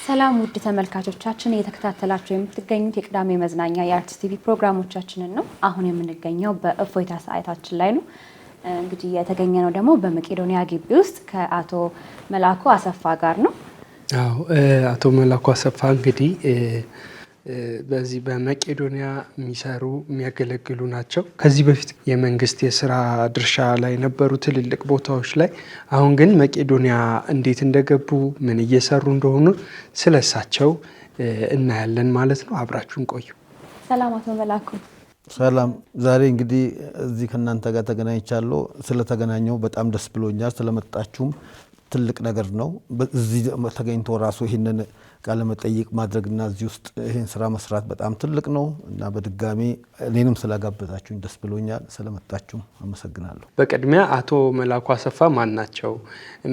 ሰላም ውድ ተመልካቾቻችን እየተከታተላችሁ የምትገኙት የቅዳሜ መዝናኛ የአርትስ ቲቪ ፕሮግራሞቻችንን ነው። አሁን የምንገኘው በእፎይታ ሰዓታችን ላይ ነው። እንግዲህ የተገኘነው ደግሞ በመቄዶንያ ግቢ ውስጥ ከአቶ መላኩ አሰፋ ጋር ነው። አቶ መላኩ አሰፋ እንግዲህ በዚህ በመቄዶንያ የሚያገለግሉ ናቸው። ከዚህ በፊት የመንግስት የስራ ድርሻ ላይ ነበሩ ትልልቅ ቦታዎች ላይ። አሁን ግን መቄዶንያ እንዴት እንደገቡ ምን እየሰሩ እንደሆኑ ስለሳቸው እናያለን ማለት ነው። አብራችሁን ቆዩ። ሰላም አቶ መላኩ። ሰላም። ዛሬ እንግዲህ እዚህ ከእናንተ ጋር ተገናኝቻለሁ። ስለተገናኘው በጣም ደስ ብሎኛል። ስለመጣችሁም ትልቅ ነገር ነው። እዚህ ተገኝቶ ራሱ ይህንን ቃለ መጠይቅ ማድረግና እዚህ ውስጥ ይህን ስራ መስራት በጣም ትልቅ ነው እና በድጋሚ እኔንም ስላጋበዛችሁኝ ደስ ብሎኛል። ስለመጣችሁም አመሰግናለሁ። በቅድሚያ አቶ መላኩ አሰፋ ማን ናቸው?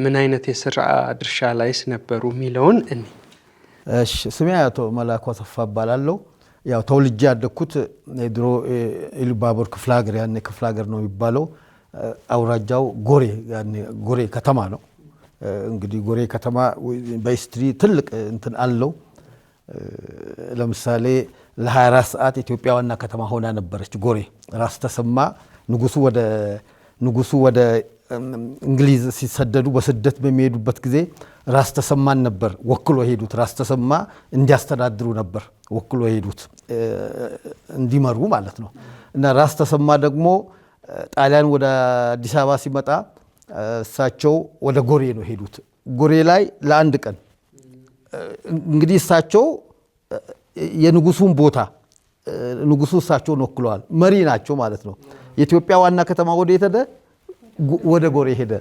ምን አይነት የስራ ድርሻ ላይስ ነበሩ የሚለውን እኔ እሺ፣ ስሜ አቶ መላኩ አሰፋ እባላለሁ። ያው ተወልጄ ያደግኩት የድሮ ኢሉባቦር ክፍለ ሀገር፣ ያኔ ክፍለ ሀገር ነው የሚባለው፣ አውራጃው ጎሬ ከተማ ነው። እንግዲህ ጎሬ ከተማ በሂስትሪ ትልቅ እንትን አለው። ለምሳሌ ለ24 ሰዓት ኢትዮጵያ ዋና ከተማ ሆና ነበረች ጎሬ። ራስ ተሰማ ንጉሱ ወደ እንግሊዝ ሲሰደዱ በስደት በሚሄዱበት ጊዜ ራስ ተሰማን ነበር ወክሎ ሄዱት። ራስ ተሰማ እንዲያስተዳድሩ ነበር ወክሎ ሄዱት፣ እንዲመሩ ማለት ነው። እና ራስ ተሰማ ደግሞ ጣሊያን ወደ አዲስ አበባ ሲመጣ እሳቸው ወደ ጎሬ ነው ሄዱት። ጎሬ ላይ ለአንድ ቀን እንግዲህ እሳቸው የንጉሱን ቦታ ንጉሱ እሳቸውን ወክለዋል፣ መሪ ናቸው ማለት ነው። የኢትዮጵያ ዋና ከተማ ወዴት ሄደ? ወደ ጎሬ ሄደ።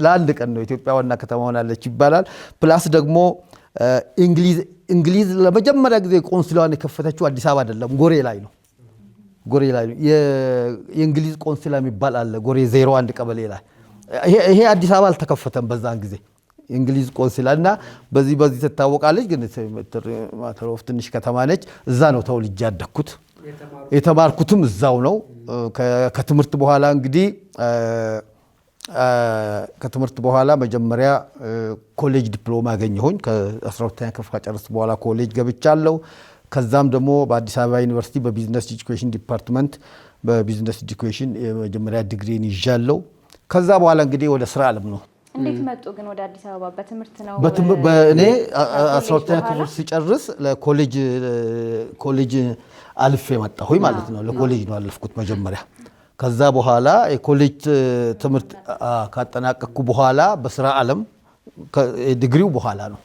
ለአንድ ቀን ነው ኢትዮጵያ ዋና ከተማ ሆናለች ይባላል። ፕላስ ደግሞ እንግሊዝ ለመጀመሪያ ጊዜ ቆንስላዋን የከፈተችው አዲስ አበባ አይደለም፣ ጎሬ ላይ ነው። ጎሬ ላይ ነው የእንግሊዝ ቆንስላ የሚባል አለ፣ ጎሬ 01 ቀበሌ ላይ። ይሄ አዲስ አበባ አልተከፈተም በዛን ጊዜ የእንግሊዝ ቆንስላ እና በዚህ ትታወቃለች። ግን ማተሮፍ ትንሽ ከተማ ነች። እዛ ነው ተወልጄ ያደግኩት። የተማርኩትም እዛው ነው። ከትምህርት በኋላ እንግዲህ ከትምህርት በኋላ መጀመሪያ ኮሌጅ ዲፕሎማ ያገኘሁኝ። ከ12ኛ ክፍል ከጨረስኩ በኋላ ኮሌጅ ገብቻለሁ። ከዛም ደግሞ በአዲስ አበባ ዩኒቨርሲቲ በቢዝነስ ኤጁኬሽን ዲፓርትመንት በቢዝነስ ኤጁኬሽን የመጀመሪያ ዲግሪን ይዣለሁ። ከዛ በኋላ እንግዲህ ወደ ስራ ዓለም ነው። እንዴት መጡ ግን ወደ አዲስ አበባ? በትምህርት ነው? በእኔ 12ኛ ክፍል ሲጨርስ ለኮሌጅ አልፌ መጣሁኝ ማለት ነው። ለኮሌጅ ነው አለፍኩት መጀመሪያ። ከዛ በኋላ የኮሌጅ ትምህርት ካጠናቀቅኩ በኋላ በስራ ዓለም ዲግሪው በኋላ ነው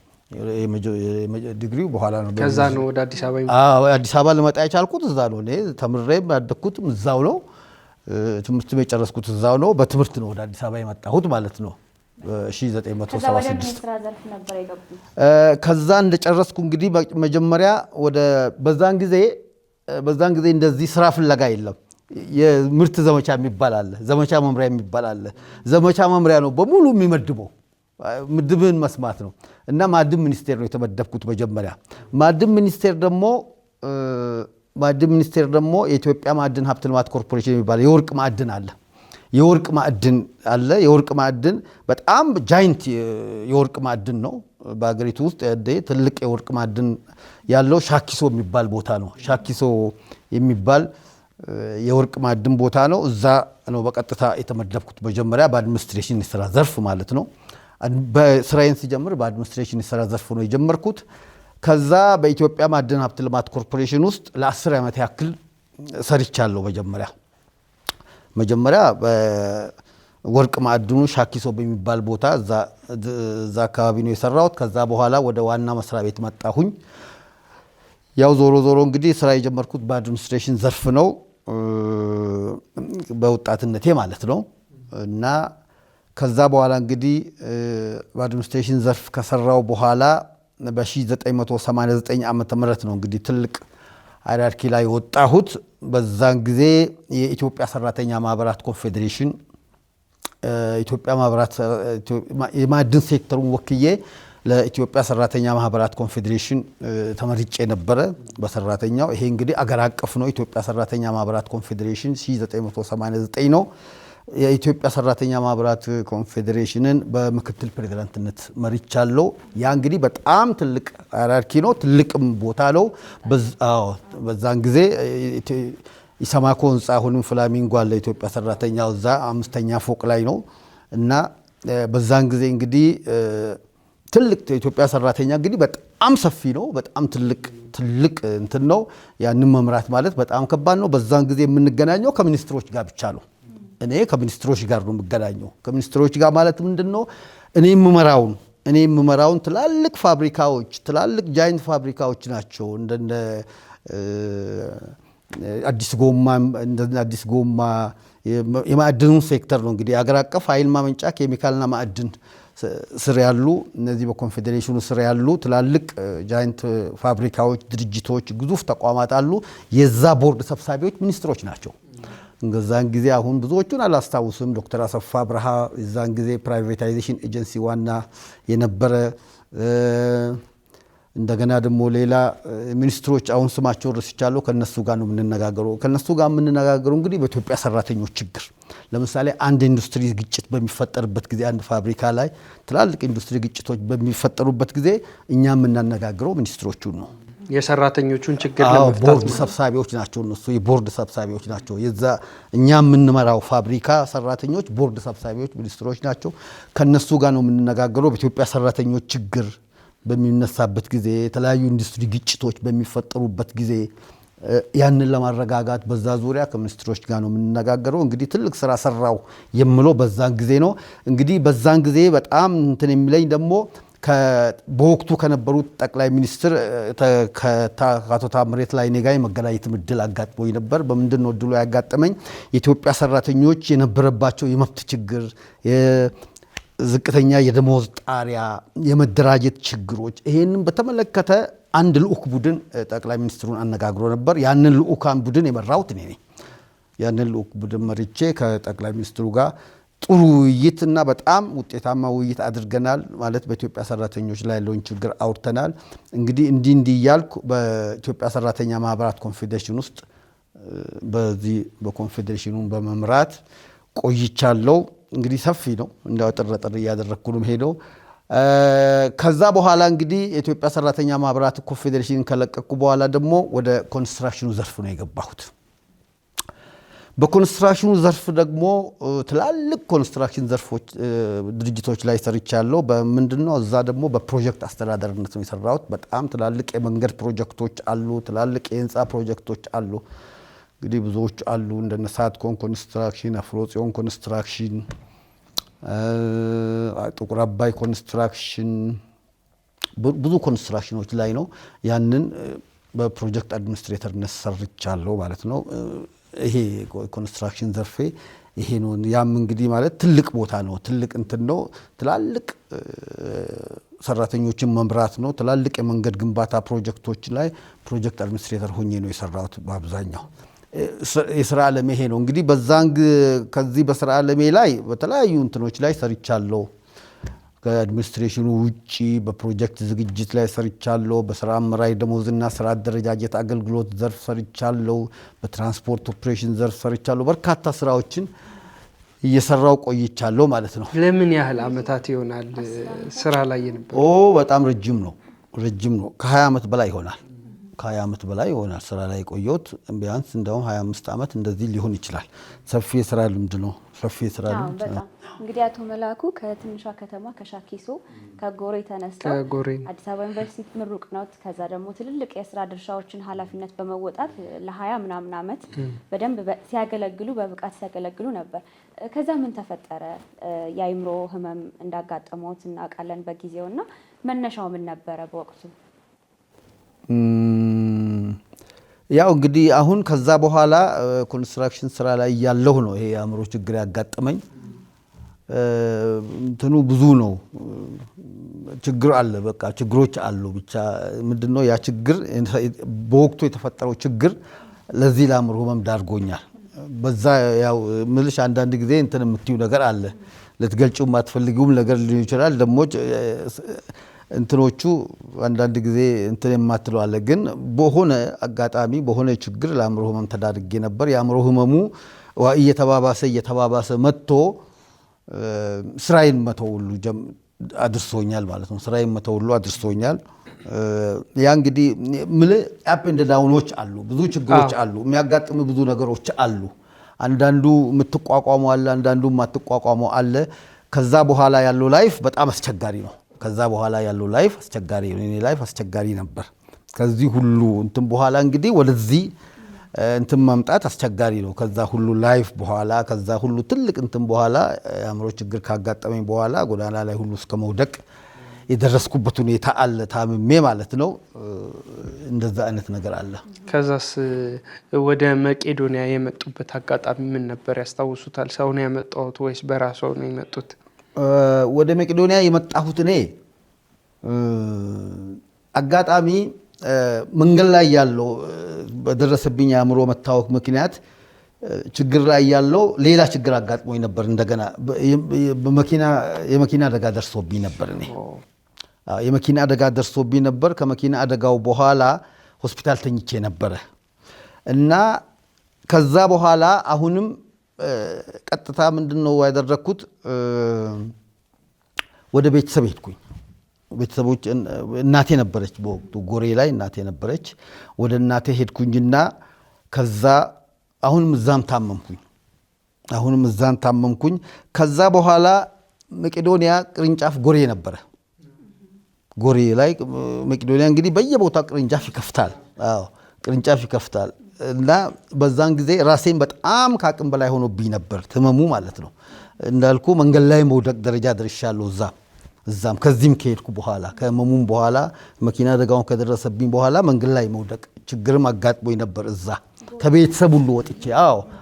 ዲግሪው በኋላ ነው። ከዛ ነው ወደ አዲስ አበባ አዲስ አበባ ልመጣ የቻልኩት እዛ ነው። እኔ ተምሬም ያደግኩትም እዛው ነው። ትምህርት የጨረስኩት እዛው ነው። በትምህርት ነው ወደ አዲስ አበባ የመጣሁት ማለት ነው። 1976 ከዛ እንደጨረስኩ እንግዲህ መጀመሪያ በዛን ጊዜ እንደዚህ ስራ ፍለጋ የለም። የምርት ዘመቻ የሚባል አለ፣ ዘመቻ መምሪያ የሚባል አለ። ዘመቻ መምሪያ ነው በሙሉ የሚመድበው፣ ምድብን መስማት ነው። እና ማዕድን ሚኒስቴር ነው የተመደብኩት መጀመሪያ። ማዕድን ሚኒስቴር ደግሞ የኢትዮጵያ ማዕድን ሀብት ልማት ኮርፖሬሽን የሚባል የወርቅ ማዕድን አለ። የወርቅ ማዕድን በጣም ጃይንት የወርቅ ማዕድን ነው። በሀገሪቱ ውስጥ ትልቅ የወርቅ ማዕድን ያለው ሻኪሶ የሚባል ቦታ ነው። ሻኪሶ የሚባል የወርቅ ማዕድን ቦታ ነው። እዛ ነው በቀጥታ የተመደብኩት መጀመሪያ በአድሚኒስትሬሽን የስራ ዘርፍ ማለት ነው። በስራዬን ሲጀምር በአድሚኒስትሬሽን የስራ ዘርፍ ነው የጀመርኩት። ከዛ በኢትዮጵያ ማዕድን ሀብት ልማት ኮርፖሬሽን ውስጥ ለ10 ዓመት ያክል ሰርቻለሁ። መጀመሪያ በወርቅ ማዕድኑ ሻኪሶ በሚባል ቦታ እዛ አካባቢ ነው የሰራሁት። ከዛ በኋላ ወደ ዋና መስሪያ ቤት መጣሁኝ። ያው ዞሮ እንግዲህ ስራ የጀመርኩት በአድሚኒስትሬሽን ዘርፍ ነው በወጣትነቴ ማለት ነው። እና ከዛ በኋላ እንግዲህ በአድሚኒስትሬሽን ዘርፍ ከሰራው በኋላ በ1989 ዓመተ ምህረት ነው እንግዲህ ትልቅ ሃይራርኪ ላይ ወጣሁት። በዛን ጊዜ የኢትዮጵያ ሰራተኛ ማህበራት ኮንፌዴሬሽን የማዕድን ሴክተሩን ወክዬ ለኢትዮጵያ ሰራተኛ ማህበራት ኮንፌዴሬሽን ተመርጬ ነበረ በሰራተኛው። ይሄ እንግዲህ አገር አቀፍ ነው። ኢትዮጵያ ሰራተኛ ማህበራት ኮንፌዴሬሽን 1989 ነው። የኢትዮጵያ ሰራተኛ ማህበራት ኮንፌዴሬሽንን በምክትል ፕሬዝዳንትነት መርቻለሁ። ያ እንግዲህ በጣም ትልቅ ሃይራርኪ ነው፣ ትልቅም ቦታ ነው። በዛን ጊዜ ኢሰማኮ ህንፃ አሁንም ፍላሚንጎ አለ ኢትዮጵያ ሰራተኛ እዛ 5ኛ ፎቅ ላይ ነው እና በዛን ጊዜ እንግዲህ ትልቅ የኢትዮጵያ ሰራተኛ እንግዲህ በጣም ሰፊ ነው፣ በጣም ትልቅ እንትን ነው። ያንን መምራት ማለት በጣም ከባድ ነው። በዛን ጊዜ የምንገናኘው ከሚኒስትሮች ጋር ብቻ ነው። እኔ ከሚኒስትሮች ጋር ነው የምገናኘው። ከሚኒስትሮች ጋር ማለት ምንድነው? እኔ የምመራውን ትላልቅ ፋብሪካዎች፣ ትላልቅ ጃይንት ፋብሪካዎች ናቸው እንደነ አዲስ ጎማ የማዕድኑን ሴክተር ነው እንግዲህ አገር አቀፍ ኃይል ማመንጫ ኬሚካልና ማዕድን ስር ያሉ እነዚህ በኮንፌዴሬሽኑ ስር ያሉ ትላልቅ ጃይንት ፋብሪካዎች፣ ድርጅቶች፣ ግዙፍ ተቋማት አሉ። የዛ ቦርድ ሰብሳቢዎች ሚኒስትሮች ናቸው። እንገዛን ጊዜ አሁን ብዙዎቹን አላስታውስም። ዶክተር አሰፋ ብርሃ የዛን ጊዜ ፕራይቬታይዜሽን ኤጀንሲ ዋና የነበረ እንደገና ደግሞ ሌላ ሚኒስትሮች አሁን ስማቸውን ረስቻለሁ። ከነሱ ጋር ነው የምንነጋገረው። ከነሱ ጋር የምንነጋገረው እንግዲህ በኢትዮጵያ ሰራተኞች ችግር፣ ለምሳሌ አንድ ኢንዱስትሪ ግጭት በሚፈጠርበት ጊዜ፣ አንድ ፋብሪካ ላይ ትላልቅ ኢንዱስትሪ ግጭቶች በሚፈጠሩበት ጊዜ እኛ የምናነጋግረው ሚኒስትሮቹን ነው። የሰራተኞቹን ችግር ለመፍታት ቦርድ ሰብሳቢዎች ናቸው እነሱ፣ የቦርድ ሰብሳቢዎች ናቸው። የዛ እኛ የምንመራው ፋብሪካ ሰራተኞች ቦርድ ሰብሳቢዎች ሚኒስትሮች ናቸው። ከነሱ ጋር ነው የምንነጋገረው በኢትዮጵያ ሰራተኞች ችግር በሚነሳበት ጊዜ፣ የተለያዩ ኢንዱስትሪ ግጭቶች በሚፈጠሩበት ጊዜ ያንን ለማረጋጋት በዛ ዙሪያ ከሚኒስትሮች ጋር ነው የምንነጋገረው። እንግዲህ ትልቅ ስራ ሰራው የምለው በዛን ጊዜ ነው። እንግዲህ በዛን ጊዜ በጣም እንትን የሚለኝ ደግሞ በወቅቱ ከነበሩት ጠቅላይ ሚኒስትር ከአቶ ታምሬት ላይኔ ጋር የመገናኘት እድል አጋጥሞኝ ነበር። በምንድን ነው እድሉ ያጋጠመኝ? የኢትዮጵያ ሰራተኞች የነበረባቸው የመብት ችግር፣ ዝቅተኛ የደሞዝ ጣሪያ፣ የመደራጀት ችግሮች፣ ይሄንን በተመለከተ አንድ ልዑክ ቡድን ጠቅላይ ሚኒስትሩን አነጋግሮ ነበር። ያንን ልዑካን ቡድን የመራሁት እኔ ነኝ። ያንን ልዑክ ቡድን መርቼ ከጠቅላይ ሚኒስትሩ ጋር ጥሩ ውይይትና በጣም ውጤታማ ውይይት አድርገናል። ማለት በኢትዮጵያ ሰራተኞች ላይ ያለውን ችግር አውርተናል። እንግዲህ እንዲህ እያልኩ በኢትዮጵያ ሰራተኛ ማህበራት ኮንፌዴሬሽን ውስጥ በዚህ በኮንፌዴሬሽኑን በመምራት ቆይቻለሁ። እንግዲህ ሰፊ ነው፣ እንዳው ጥርጥር እያደረግኩ ነው ሄደው። ከዛ በኋላ እንግዲህ የኢትዮጵያ ሰራተኛ ማህበራት ኮንፌዴሬሽን ከለቀቁ በኋላ ደግሞ ወደ ኮንስትራክሽኑ ዘርፍ ነው የገባሁት። በኮንስትራክሽኑ ዘርፍ ደግሞ ትላልቅ ኮንስትራክሽን ዘርፎች ድርጅቶች ላይ ሰርቻለሁ። በምንድነው እዛ ደግሞ በፕሮጀክት አስተዳደርነት ነው የሰራሁት። በጣም ትላልቅ የመንገድ ፕሮጀክቶች አሉ፣ ትላልቅ የህንፃ ፕሮጀክቶች አሉ። እንግዲህ ብዙዎች አሉ እንደነ ሳትኮን ኮንስትራክሽን፣ አፍሮጽዮን ኮንስትራክሽን፣ ጥቁር አባይ ኮንስትራክሽን፣ ብዙ ኮንስትራክሽኖች ላይ ነው። ያንን በፕሮጀክት አድሚኒስትሬተርነት ሰርቻለሁ ማለት ነው። ይሄ ኮንስትራክሽን ዘርፌ ይሄ ነው። ያም እንግዲህ ማለት ትልቅ ቦታ ነው፣ ትልቅ እንትን ነው። ትላልቅ ሰራተኞችን መምራት ነው። ትላልቅ የመንገድ ግንባታ ፕሮጀክቶች ላይ ፕሮጀክት አድሚኒስትሬተር ሆኜ ነው የሰራሁት በአብዛኛው። የስራ ዓለሜ ይሄ ነው እንግዲህ። ከዚህ በስራ ዓለሜ ላይ በተለያዩ እንትኖች ላይ ሰርቻለሁ። ከአድሚኒስትሬሽኑ ውጪ በፕሮጀክት ዝግጅት ላይ ሰርቻለሁ። በስራ አመራር ደሞዝና ስራ አደረጃጀት አገልግሎት ዘርፍ ሰርቻለሁ። በትራንስፖርት ኦፕሬሽን ዘርፍ ሰርቻለሁ። በርካታ ስራዎችን እየሰራው ቆይቻለሁ ማለት ነው። ለምን ያህል አመታት ይሆናል ስራ ላይ የነበረ? በጣም ረጅም ነው። ከ20 ዓመት በላይ ይሆናል። ከ20 ዓመት በላይ ይሆናል ስራ ላይ ቆየሁት። ቢያንስ እንደውም 25 ዓመት እንደዚህ ሊሆን ይችላል። ሰፊ የስራ ልምድ ነው። እንግዲህ አቶ መላኩ ከትንሿ ከተማ ከሻኪሶ ከጎሬ ተነስተው አዲስ አበባ ዩኒቨርሲቲ ምሩቅ ነው። ከዛ ደግሞ ትልልቅ የስራ ድርሻዎችን ኃላፊነት በመወጣት ለ20 ምናምን ዓመት በደንብ ሲያገለግሉ በብቃት ሲያገለግሉ ነበር። ከዛ ምን ተፈጠረ? የአይምሮ ህመም እንዳጋጠመውት እናውቃለን በጊዜውና መነሻው ምን ነበረ በወቅቱ? ያው እንግዲህ አሁን ከዛ በኋላ ኮንስትራክሽን ስራ ላይ ያለው ነው ይሄ የአእምሮ ችግር ያጋጠመኝ። እንትኑ ብዙ ነው፣ ችግር አለ፣ በቃ ችግሮች አሉ። ብቻ ምንድነው ያ ችግር በወቅቱ የተፈጠረው ችግር ለዚህ ለአእምሮ ህመም ዳርጎኛል። በዛ ያው ምልሽ አንዳንድ ጊዜ እንትን የምትዩ ነገር አለ፣ ልትገልጪው የማትፈልጊውም ነገር ሊሆን ይችላል። ደግሞ እንትኖቹ አንዳንድ ጊዜ እንትን የማትለው አለ። ግን በሆነ አጋጣሚ በሆነ ችግር ለአእምሮ ህመም ተዳርጌ ነበር። የአእምሮ ህመሙ እየተባባሰ መጥቶ ስራዬን መተው ሁሉ አድርሶኛል ማለት ነው። ስራዬን መተው ሁሉ አድርሶኛል። ያ እንግዲህ አፕ ኤንድ ዳውኖች አሉ፣ ብዙ ችግሮች አሉ፣ የሚያጋጥሙ ብዙ ነገሮች አሉ። አንዳንዱ የምትቋቋመው አለ፣ አንዳንዱ የማትቋቋመው አለ። ከዛ በኋላ ያለው ላይፍ በጣም አስቸጋሪ ነው። ከዛ በኋላ ያለው ላይፍ አስቸጋሪ ነው። እኔ ላይፍ አስቸጋሪ ነበር። ከዚህ ሁሉ እንትን በኋላ እንግዲህ ወደዚህ እንትን መምጣት አስቸጋሪ ነው። ከዛ ሁሉ ላይፍ በኋላ ከዛ ሁሉ ትልቅ እንትን በኋላ የአእምሮ ችግር ካጋጠመኝ በኋላ ጎዳና ላይ ሁሉ እስከ መውደቅ የደረስኩበት ሁኔታ አለ። ታምሜ ማለት ነው። እንደዛ አይነት ነገር አለ። ከዛስ ወደ መቄዶንያ የመጡበት አጋጣሚ ምን ነበር ያስታውሱታል? ሰው ነው ያመጣሁት ወይስ በራስዎ ነው የመጡት? ወደ መቄዶንያ የመጣሁት እኔ አጋጣሚ መንገድ ላይ ያለው በደረሰብኝ የአእምሮ መታወክ ምክንያት ችግር ላይ ያለው ሌላ ችግር አጋጥሞኝ ነበር። እንደገና የመኪና አደጋ ደርሶብኝ ነበር። እኔ የመኪና አደጋ ደርሶብኝ ነበር። ከመኪና አደጋው በኋላ ሆስፒታል ተኝቼ ነበረ እና ከዛ በኋላ አሁንም ቀጥታ ምንድነው ያደረኩት? ወደ ቤተሰብ ሄድኩኝ። ቤተሰቦች እናቴ ነበረች በወቅቱ ጎሬ ላይ እናቴ ነበረች። ወደ እናቴ ሄድኩኝና ከዛ አሁንም እዛም ታመምኩኝ። ከዛ በኋላ መቄዶንያ ቅርንጫፍ ጎሬ ነበረ። ጎሬ ላይ መቄዶንያ እንግዲህ በየቦታው ቅርንጫፍ ይከፍታል። አዎ ቅርንጫፍ ይከፍታል። እና በዛን ጊዜ ራሴን በጣም ከአቅም በላይ ሆኖብኝ ነበር ህመሙ ማለት ነው። እንዳልኩ መንገድ ላይ መውደቅ ደረጃ ደርሻለሁ። እዛም ከዚህም ከሄድኩ በኋላ ከህመሙም በኋላ መኪና አደጋውን ከደረሰብኝ በኋላ መንገድ ላይ መውደቅ ችግርም አጋጥሞኝ ነበር። እዛ ከቤተሰብ ሁሉ ወጥቼ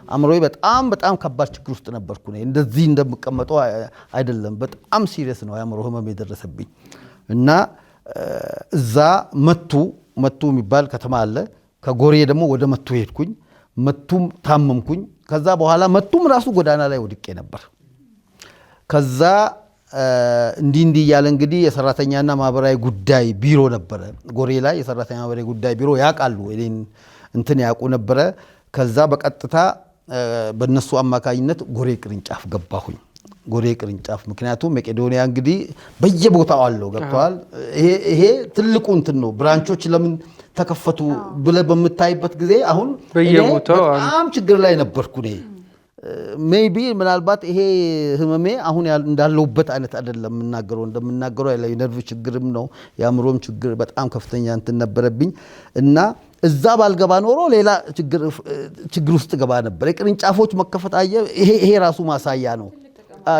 አእምሮዬ በጣም ከባድ ችግር ውስጥ ነበርኩ። እንደዚህ እንደምቀመጠው አይደለም። በጣም ሲሪየስ ነው የአእምሮ ህመም የደረሰብኝ እና እዛ መቱ የሚባል ከተማ አለ። ከጎሬ ደግሞ ወደ መቱ ሄድኩኝ። መቱም ታመምኩኝ። ከዛ በኋላ መቱም ራሱ ጎዳና ላይ ወድቄ ነበር። ከዛ እንዲህ እያለ እንግዲህ የሰራተኛና ማህበራዊ ጉዳይ ቢሮ ነበረ ጎሬ ላይ። የሰራተኛ ማህበራዊ ጉዳይ ቢሮ ያውቃሉ፣ እኔን እንትን ያውቁ ነበረ። ከዛ በቀጥታ በነሱ አማካኝነት ጎሬ ቅርንጫፍ ገባሁኝ። ጎሬ ቅርንጫፍ ምክንያቱም መቄዶንያ እንግዲህ በየቦታው አለው። ገብተዋል። ይሄ ትልቁ እንትን ነው። ብራንቾች ለምን ተከፈቱ ብለህ በምታይበት ጊዜ አሁን በየቦታው በጣም ችግር ላይ ነበርኩ እኔ። ሜይቢ ምናልባት ይሄ ህመሜ አሁን እንዳለሁበት አይነት አይደለም እንደምናገረው ያለ የነርቭ ችግርም ነው፣ የአእምሮም ችግር በጣም ከፍተኛ እንትን ነበረብኝ እና እዛ ባልገባ ኖሮ ሌላ ችግር ውስጥ ገባ ነበር። የቅርንጫፎች መከፈት ይሄ ራሱ ማሳያ ነው።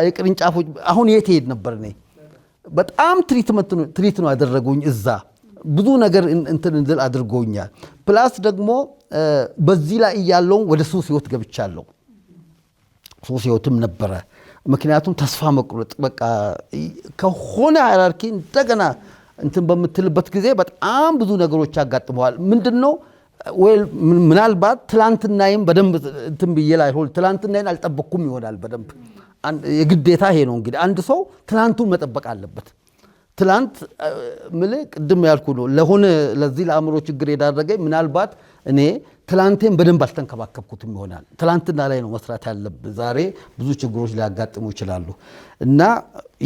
የቅርንጫፎች አሁን የት ሄድ ነበር እኔ። በጣም ትሪት ነው ያደረጉኝ። እዛ ብዙ ነገር እንትን እንድል አድርጎኛል። ፕላስ ደግሞ በዚህ ላይ እያለውን ወደ ሱስ ህይወት ገብቻለሁ። ሱስ ህይወትም ነበረ። ምክንያቱም ተስፋ መቁረጥ በቃ ከሆነ ሃይራርኪ እንደገና እንትን በምትልበት ጊዜ በጣም ብዙ ነገሮች ያጋጥመዋል። ምንድነው ወይ ምናልባት ትላንትናዬም በደንብ እንትን ብዬ ላይሆን ትላንትናዬን አልጠበቅኩም ይሆናል በደንብ። የግዴታ ይሄ ነው እንግዲህ አንድ ሰው ትላንቱን መጠበቅ አለበት። ትላንት ቅድም ያልኩ ነው ለዚህ ለአእምሮ ችግር የዳረገኝ ምናልባት እኔ ትላንቴን በደንብ አልተንከባከብኩትም ይሆናል። ትላንትና ላይ ነው መስራት ያለብህ። ዛሬ ብዙ ችግሮች ሊያጋጥሙ ይችላሉ እና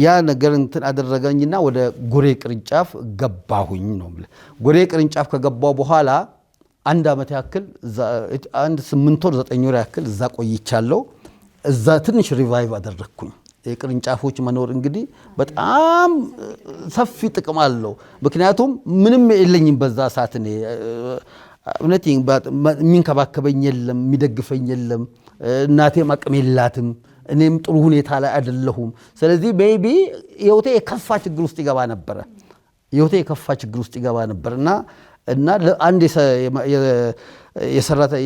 ያ ነገር እንትን አደረገኝና ወደ ጎሬ ቅርንጫፍ ገባሁኝ ነው። ጎሬ ቅርንጫፍ ከገባው በኋላ አንድ ዓመት ያክል 8 ወር 9 ወር ያክል እዛ ቆይቻለሁ። እዛ ትንሽ ሪቫይቭ አደረግኩኝ። የቅርንጫፎች መኖር እንግዲህ በጣም ሰፊ ጥቅም አለው። ምክንያቱም ምንም የለኝም በዛ ሰዓት እኔ እውነት የሚንከባከበኝ የለም፣ የሚደግፈኝ የለም። እናቴም አቅም የላትም፣ እኔም ጥሩ ሁኔታ ላይ አይደለሁም። ስለዚህ ሜይቢ ህይወቴ የከፋ ችግር ውስጥ ይገባ ነበር እና አንድ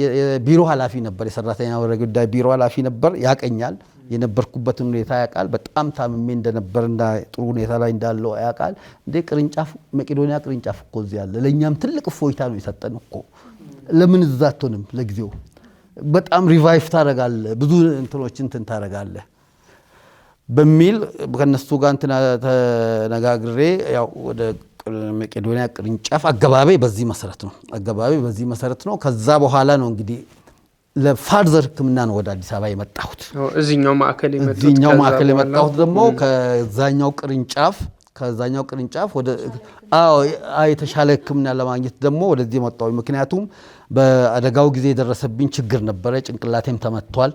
የቢሮ ኃላፊ ነበር፣ የሰራተኛ ጉዳይ ቢሮ ኃላፊ ነበር። ያቀኛል፣ የነበርኩበትን ሁኔታ ያውቃል። በጣም ታምሜ እንደነበርና ጥሩ ሁኔታ ላይ እንዳለው ያውቃል። መቄዶንያ ቅርንጫፍ እኮ እዚህ አለ፣ ለእኛም ትልቅ እፎይታ ነው የሰጠን እኮ፣ ለምን እዛ አትሆንም? ለጊዜው በጣም ሪቫይቭ ታደርጋለህ፣ ብዙ እንትን ታደርጋለህ በሚል ከነሱ ጋር ተነጋግሬ ያው ወደ መቄዶንያ ቅርንጫፍ አገባቢ በዚህ መሰረት ነው። ከዛ በኋላ ነው እንግዲህ ለፋርዘር ሕክምና ነው ወደ አዲስ አበባ የመጣሁት። እዚህኛው ማዕከል የመጣሁት ደግሞ ከዛኛው ቅርንጫፍ ወደ የተሻለ ሕክምና ለማግኘት ደግሞ ወደዚህ መጣሁ። ምክንያቱም በአደጋው ጊዜ የደረሰብኝ ችግር ነበረ። ጭንቅላቴም ተመቷል።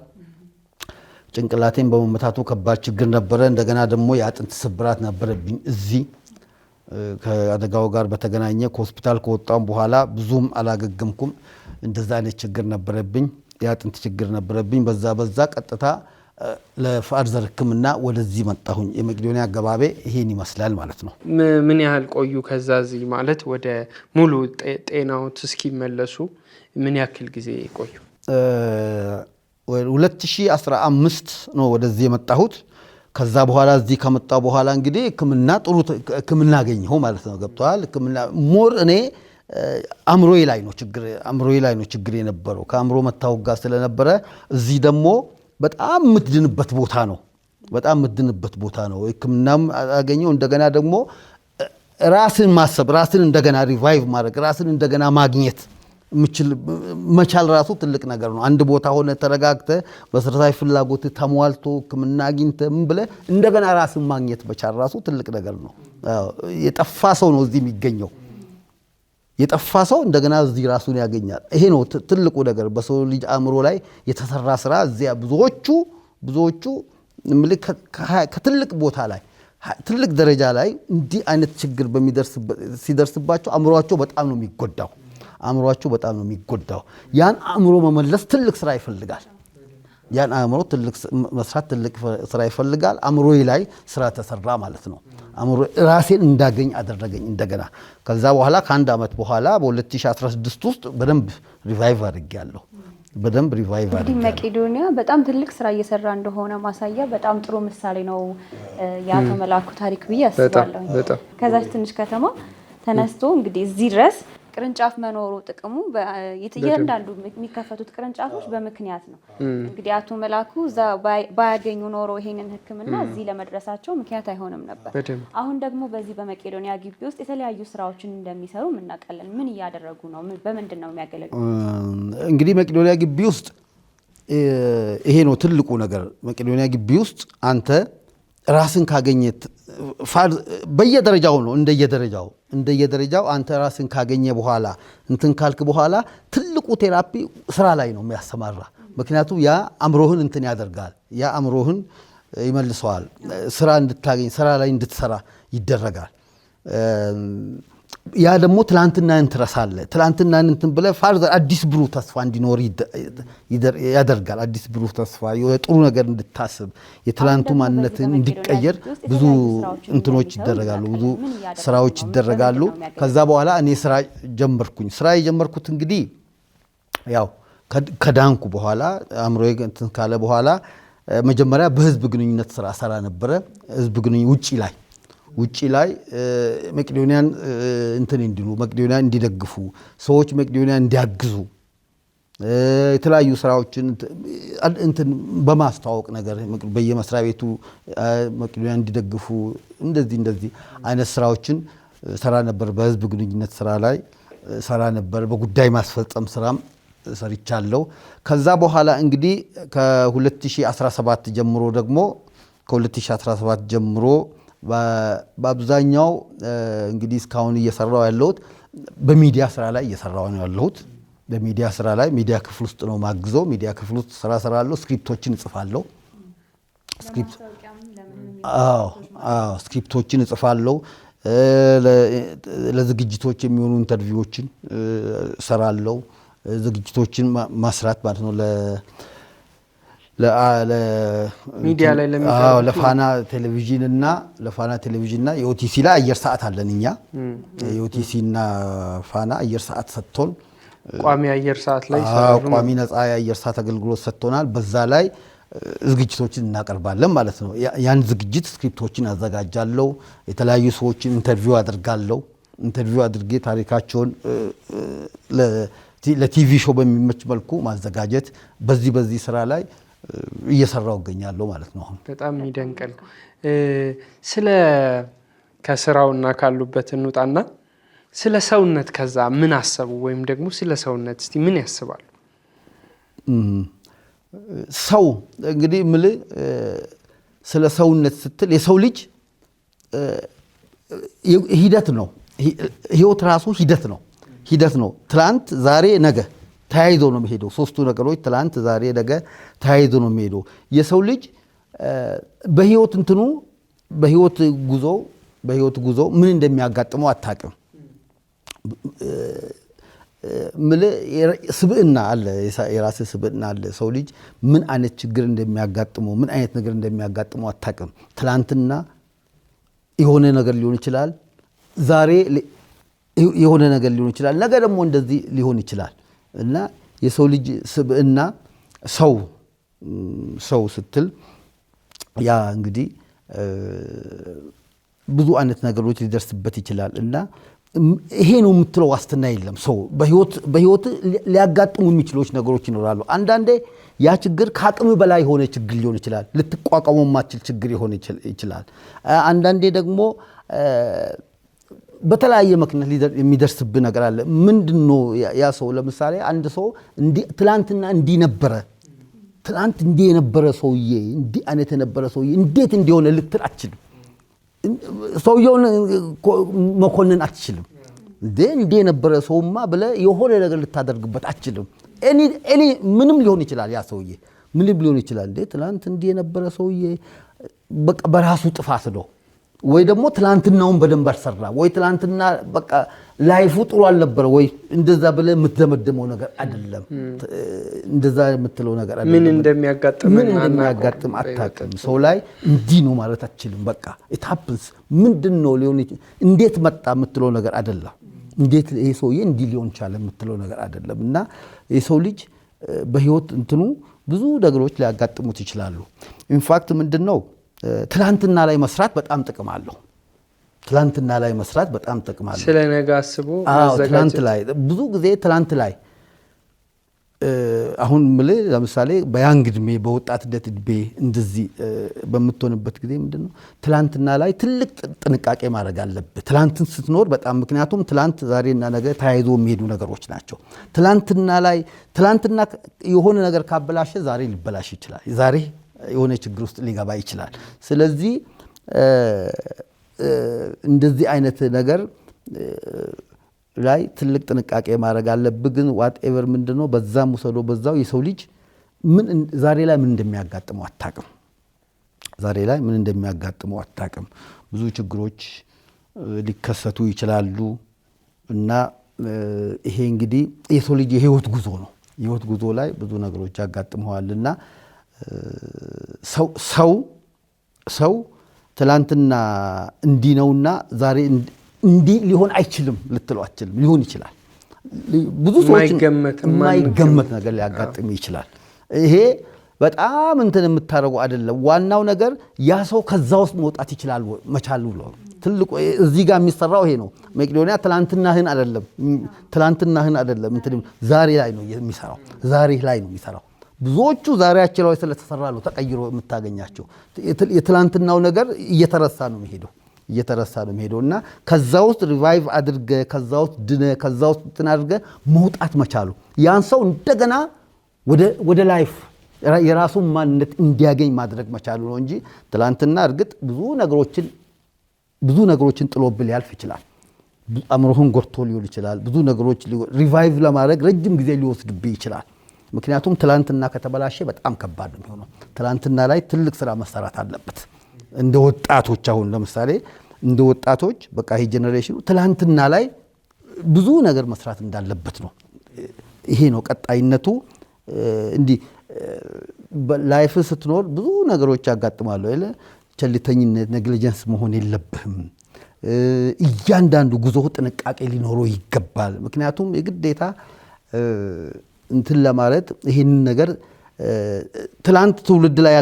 ጭንቅላቴም በመመታቱ ከባድ ችግር ነበረ። እንደገና ደግሞ የአጥንት ስብራት ነበረብኝ። እዚህ ከአደጋው ጋር በተገናኘ ከሆስፒታል ከወጣም በኋላ ብዙም አላገገምኩም። እንደዛ አይነት ችግር ነበረብኝ። የአጥንት ችግር ነበረብኝ። በዛ ቀጥታ ለፋርዘር ሕክምና ወደዚህ መጣሁኝ። የመቄዶንያ አገባቤ ይሄን ይመስላል ማለት ነው። ምን ያህል ቆዩ? ከዛ እዚህ ማለት ወደ ሙሉ ጤናዎት እስኪመለሱ ምን ያክል ጊዜ ቆዩ? 2015 ነው ወደዚህ የመጣሁት። ከዛ በኋላ እዚህ ከመጣሁ በኋላ እንግዲህ ሕክምና ጥሩ ሕክምና አገኘሁ ማለት ነው። ገብቷል። ሕክምና ሞር እኔ አእምሮዬ ላይ ነው ችግር የነበረው። ከአእምሮ መታወክ ጋር ስለነበረ እዚህ ደግሞ በጣም የምትድንበት ቦታ ነው። ሕክምናም አገኘሁ። እንደገና ደግሞ ራስን ማሰብ፣ ራስን እንደገና ሪቫይቭ ማድረግ፣ ራስን እንደገና ማግኘት መቻል ራሱ ትልቅ ነገር ነው። አንድ ቦታ ሆነ ተረጋግተ በመሰረታዊ ፍላጎት ተሟልቶ ሕክምና አግኝተ ምን ብለህ እንደገና ራስን ማግኘት መቻል ራሱ ትልቅ ነገር ነው። የጠፋ ሰው ነው እዚህ የሚገኘው። የጠፋ ሰው እንደገና እዚህ ራሱን ያገኛል። ይሄ ነው ትልቁ ነገር። በሰው ልጅ አእምሮ ላይ የተሰራ ስራ እዚያ ብዙዎቹ ከትልቅ ቦታ ላይ ትልቅ ደረጃ ላይ እንዲህ አይነት ችግር ሲደርስባቸው አእምሯቸው በጣም ነው የሚጎዳው። ያን አእምሮ መመለስ ትልቅ ስራ ይፈልጋል። ያን አእምሮ መስራት ትልቅ ስራ ይፈልጋል። አእምሮዬ ላይ ስራ ተሰራ ማለት ነው። ራሴን እንዳገኝ አደረገኝ እንደገና። ከዛ በኋላ ከአንድ ዓመት በኋላ በ2016 ውስጥ በደንብ ሪቫይቭ አድርጌያለሁ። እንግዲህ መቄዶንያ በጣም ትልቅ ስራ እየሰራ እንደሆነ ማሳያ በጣም ጥሩ ምሳሌ ነው የአቶ መላኩ ታሪክ ብዬ አስባለሁ። ከዛች ትንሽ ከተማ ተነስቶ እንግዲህ እዚህ ድረስ ቅርንጫፍ መኖሩ ጥቅሙ እያንዳንዱ የሚከፈቱት ቅርንጫፎች በምክንያት ነው። እንግዲህ አቶ መላኩ እዛ ባያገኙ ኖሮ ይሄንን ሕክምና እዚህ ለመድረሳቸው ምክንያት አይሆንም ነበር። አሁን ደግሞ በዚህ በመቄዶንያ ግቢ ውስጥ የተለያዩ ስራዎችን እንደሚሰሩ እናውቃለን። ምን እያደረጉ ነው? በምንድን ነው የሚያገለግሉ? እንግዲህ መቄዶንያ ግቢ ውስጥ ይሄ ነው ትልቁ ነገር። መቄዶንያ ግቢ ውስጥ አንተ ራስን ካገኘት በየደረጃው ነው እንደየደረጃው አንተ ራስን ካገኘ በኋላ እንትን ካልክ በኋላ ትልቁ ቴራፒ ስራ ላይ ነው የሚያሰማራ። ምክንያቱም ያ አእምሮህን እንትን ያደርጋል። ያ አእምሮህን ይመልሰዋል። ስራ እንድታገኝ ስራ ላይ እንድትሰራ ይደረጋል። ያ ደግሞ ትላንትናን ትረሳለህ። ትላንትናን እንትን ብለህ ፋርዘር አዲስ ብሩህ ተስፋ እንዲኖር ያደርጋል። አዲስ ብሩህ ተስፋ ጥሩ ነገር እንድታስብ የትላንቱ ማንነትን እንዲቀየር ብዙ እንትኖች ይደረጋሉ፣ ብዙ ስራዎች ይደረጋሉ። ከዛ በኋላ እኔ ስራ ጀመርኩኝ። ስራ የጀመርኩት እንግዲህ ያው ከዳንኩ በኋላ አእምሮዬ እንትን ካለ በኋላ መጀመሪያ በህዝብ ግንኙነት ስራ ሰራ ነበረ። ህዝብ ግንኙነት ውጪ ላይ መቄዶንያን እንትን እንዲሉ መቄዶንያን እንዲደግፉ ሰዎች መቄዶንያን እንዲያግዙ የተለያዩ ስራዎችን እንትን በማስተዋወቅ ነገር በየመስሪያ ቤቱ መቄዶንያን እንዲደግፉ እንደዚህ አይነት ስራዎችን ሰራ ነበር። በህዝብ ግንኙነት ስራ ላይ ሰራ ነበር። በጉዳይ ማስፈጸም ስራም ሰርቻለሁ። ከዛ በኋላ እንግዲህ ከ2017 ጀምሮ በአብዛኛው እንግዲህ እስካሁን እየሰራው ያለሁት በሚዲያ ስራ ላይ እየሰራው ነው ያለሁት። በሚዲያ ስራ ላይ ሚዲያ ክፍል ውስጥ ነው ማግዘው። ሚዲያ ክፍል ውስጥ ስራ ሰራለሁ። ስክሪፕቶችን እጽፋለሁ። ስክሪፕቶችን እጽፋለሁ። ለዝግጅቶች የሚሆኑ ኢንተርቪዎችን ሰራለሁ። ዝግጅቶችን ማስራት ማለት ነው ሚዲያ ላይ ለፋና ቴሌቪዥንና የኦቲሲ ላይ አየር ሰዓት አለን እኛ። የኦቲሲና ፋና አየር ሰዓት ሰጥቶን ቋሚ አየር ሰዓት ላይ ቋሚ ነፃ የአየር ሰዓት አገልግሎት ሰጥቶናል። በዛ ላይ ዝግጅቶችን እናቀርባለን ማለት ነው። ያን ዝግጅት ስክሪፕቶችን አዘጋጃለሁ። የተለያዩ ሰዎችን ኢንተርቪው አድርጋለሁ። ኢንተርቪው አድርጌ ታሪካቸውን ለቲቪ ሾው በሚመች መልኩ ማዘጋጀት በዚህ ስራ ላይ እየሰራው እገኛለሁ ማለት ነው። በጣም የሚደንቀል። ስለ ከስራውና ካሉበት እንውጣና ስለ ሰውነት ከዛ ምን አሰቡ? ወይም ደግሞ ስለ ሰውነት እስቲ ምን ያስባሉ? ሰው እንግዲህ ምል ስለ ሰውነት ስትል የሰው ልጅ ሂደት ነው። ህይወት ራሱ ሂደት ነው። ትላንት ዛሬ ነገ ተያይዞ ነው የሚሄደው። ሶስቱ ነገሮች ትላንት ዛሬ ነገ ተያይዞ ነው የሚሄደው። የሰው ልጅ በህይወት ጉዞ ምን እንደሚያጋጥመው አታውቅም። ስብዕና አለ፣ የራስ ስብዕና አለ። ሰው ልጅ ምን አይነት ችግር እንደሚያጋጥመው ምን አይነት ነገር እንደሚያጋጥመው አታውቅም። ትላንትና የሆነ ነገር ሊሆን ይችላል፣ ዛሬ የሆነ ነገር ሊሆን ይችላል፣ ነገ ደግሞ እንደዚህ ሊሆን ይችላል እና የሰው ልጅ ስብዕና ሰው ስትል ያ እንግዲህ ብዙ አይነት ነገሮች ሊደርስበት ይችላል እና ይሄ ነው የምትለው ዋስትና የለም። ሰው በህይወት ሊያጋጥሙ የሚችሉት ነገሮች ይኖራሉ። አንዳንዴ ያ ችግር ከአቅም በላይ የሆነ ችግር ሊሆን ይችላል፣ ልትቋቋመው የማትችል ችግር ሊሆን ይችላል። አንዳንዴ ደግሞ በተለያየ ምክንያት የሚደርስብህ ነገር አለ። ምንድነው ያ ሰው? ለምሳሌ አንድ ሰው ትላንትና ትላንት እንዲህ የነበረ ሰውዬ እንዲህ አይነት የነበረ ሰውዬ እንዴት እንዲሆነ ልትል አትችልም። ሰውየውን መኮንን አትችልም። እንዲህ የነበረ ሰውማ ብለህ የሆነ ነገር ልታደርግበት አትችልም። እኔ ምንም ሊሆን ይችላል፣ ያ ሰውዬ ምንም ሊሆን ይችላል። ትላንት እንዲህ የነበረ ሰውዬ በቃ በራሱ ጥፋት ነው፣ ወይ ደግሞ ትላንትናውን በደንብ አልሰራ፣ ወይ ትላንትና በቃ ላይፉ ጥሩ አልነበረ፣ ወይ እንደዛ ብለህ የምትደመድመው ነገር አይደለም። እንደዛ የምትለው ነገር አይደለም። ምን እንደሚያጋጥም አታውቅም። ሰው ላይ እንዲህ ነው ማለት አትችልም። በቃ it happens ምንድነው ሊሆን እንዴት መጣ የምትለው ነገር አይደለም። እንዴት ይሄ ሰውዬ እንዲህ ሊሆን ቻለ የምትለው ነገር አይደለም። እና የሰው ልጅ በህይወት ብዙ ነገሮች ሊያጋጥሙት ይችላሉ። ኢንፋክት ምንድነው ትላንትና ላይ መስራት በጣም ጥቅም አለው። ስለ ነገ አስቦ ትላንት ላይ ብዙ ጊዜ ትላንት ላይ አሁን ለምሳሌ በያንግ ዕድሜ በወጣትነት ዕድሜ እንደዚህ በምትሆንበት ጊዜ ምንድነው ትላንትና ላይ ትልቅ ጥንቃቄ ማድረግ አለብህ። ትላንትን ስትኖር በጣም ምክንያቱም ትላንት ዛሬና ነገ ተያይዞ የሚሄዱ ነገሮች ናቸው። ትላንትና የሆነ ነገር ካበላሸ ዛሬ ሊበላሽ ይችላል። ዛሬ የሆነ ችግር ውስጥ ሊገባ ይችላል። ስለዚህ እንደዚህ አይነት ነገር ላይ ትልቅ ጥንቃቄ ማድረግ አለብህ። ግን ዋትኤቨር ምንድነው በዛም ወሰዶ በዛው የሰው ልጅ ዛሬ ላይ ምን እንደሚያጋጥመው አታውቅም። ብዙ ችግሮች ሊከሰቱ ይችላሉ እና ይሄ እንግዲህ የሰው ልጅ የህይወት ጉዞ ነው። የህይወት ጉዞ ላይ ብዙ ነገሮች ያጋጥመዋልና ሰው ትላንትና እንዲህ ነውና ዛሬ እንዲህ ሊሆን አይችልም ልትለው አትችልም። ሊሆን ይችላል። ብዙ ሰዎች የማይገመት ነገር ሊያጋጥም ይችላል። ይሄ በጣም የምታረጉ አይደለም። ዋናው ነገር ያ ሰው ከዛ ውስጥ መውጣት ይችላል መቻሉ ነው ትልቁ። እዚህ ጋር የሚሰራው ይሄ ነው። መቄዶንያ ትላንትናህን አይደለም ዛሬ ላይ ነው የሚሰራው። ብዙዎቹ ዛሬያቸው ላይ ስለተሰራ ነው ተቀይሮ የምታገኛቸው። የትላንትናው ነገር እየተረሳ ነው የሚሄደው እና ከዛ ውስጥ ሪቫይቭ አድርገ ከዛ ውስጥ ድነ ከዛ ውስጥ አድርገ መውጣት መቻሉ ያን ሰው እንደገና ወደ ላይፍ የራሱን ማንነት እንዲያገኝ ማድረግ መቻሉ ነው እንጂ ትላንትና እርግጥ ብዙ ነገሮችን ጥሎብል ያልፍ ይችላል። አእምሮህን ጎርቶ ሊሆን ይችላል። ብዙ ነገሮች ሪቫይቭ ለማድረግ ረጅም ጊዜ ሊወስድብህ ይችላል። ምክንያቱም ትላንትና ከተበላሸ በጣም ከባድ ነው የሚሆነው። ትላንትና ላይ ትልቅ ስራ መሰራት አለበት። እንደ ወጣቶች አሁን ለምሳሌ እንደ ወጣቶች በቃ ይሄ ጄኔሬሽኑ ትላንትና ላይ ብዙ ነገር መስራት እንዳለበት ነው። ይሄ ነው ቀጣይነቱ። እንዲህ ላይፍ ስትኖር ብዙ ነገሮች ያጋጥማሉ አይደል? ቸልተኝነት፣ ኔግሊጀንስ መሆን የለብህም። እያንዳንዱ ጉዞ ጥንቃቄ ሊኖረው ይገባል። ምክንያቱም የግዴታ ለማለት ይሄንን ነገር ትላንት ትውልድ ላይ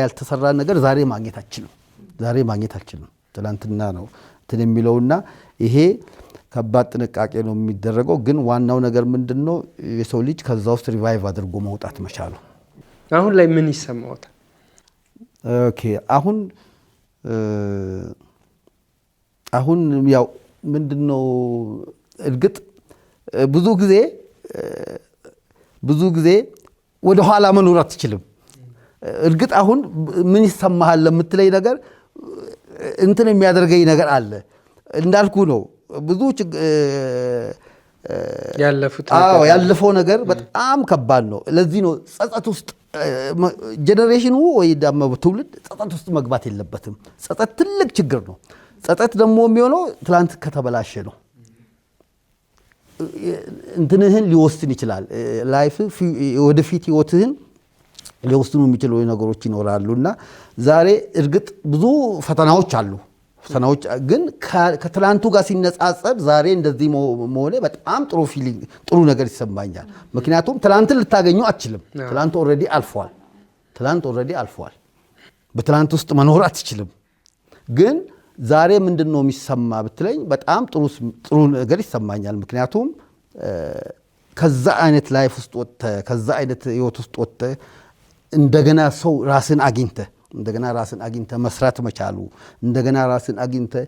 ያልተሰራ ነገር ዛሬ ማግኘት አልችልም። ትላንትና ነው የሚለውና ይሄ ከባድ ጥንቃቄ ነው የሚደረገው። ግን ዋናው ነገር ምንድነው የሰው ልጅ ከዛ ውስጥ ሪቫይቭ አድርጎ መውጣት መቻሉ። አሁን ላይ ምን ይሰማዎታል? ኦኬ አሁን ያው ምንድነው እርግጥ ብዙ ጊዜ ብዙ ጊዜ ወደ ኋላ መኖር አትችልም። እርግጥ አሁን ምን ይሰማሃል ለምትለይ ነገር እንትን የሚያደርገኝ ነገር አለ እንዳልኩ ነው። ብዙ ያለፈው ነገር በጣም ከባድ ነው። ለዚህ ነው ጸጸት ውስጥ ጄኔሬሽኑ ወይ ደግሞ ትውልድ ጸጸት ውስጥ መግባት የለበትም። ጸጸት ትልቅ ችግር ነው። ጸጸት ደግሞ የሚሆነው ትላንት ከተበላሸ ነው። እንትንህን ሊወስን ይችላል። ላይፍ ወደፊት ህይወትህን ሊወስኑ የሚችሉ ነገሮች ይኖራሉና ዛሬ እርግጥ ብዙ ፈተናዎች አሉ። ፈተናዎች ግን ከትላንቱ ጋር ሲነጻጸር ዛሬ እንደዚህ መሆኔ በጣም ጥሩ ፊሊንግ ጥሩ ነገር ይሰማኛል። ምክንያቱም ትላንትን ልታገኙ አትችልም። ትላንት ኦልሬዲ አልፏል። በትላንት ውስጥ መኖር አትችልም። ግን ዛሬ ምንድነው የሚሰማ ብትለኝ በጣም ጥሩ ነገር ይሰማኛል። ምክንያቱም ከዛ አይነት ላይፍ ውስጥ ወጥተህ ከዛ አይነት ህይወት ውስጥ ወጥተህ እንደገና ሰው ራስን አግኝተህ መስራት መቻሉ እንደገና ራስን አግኝተህ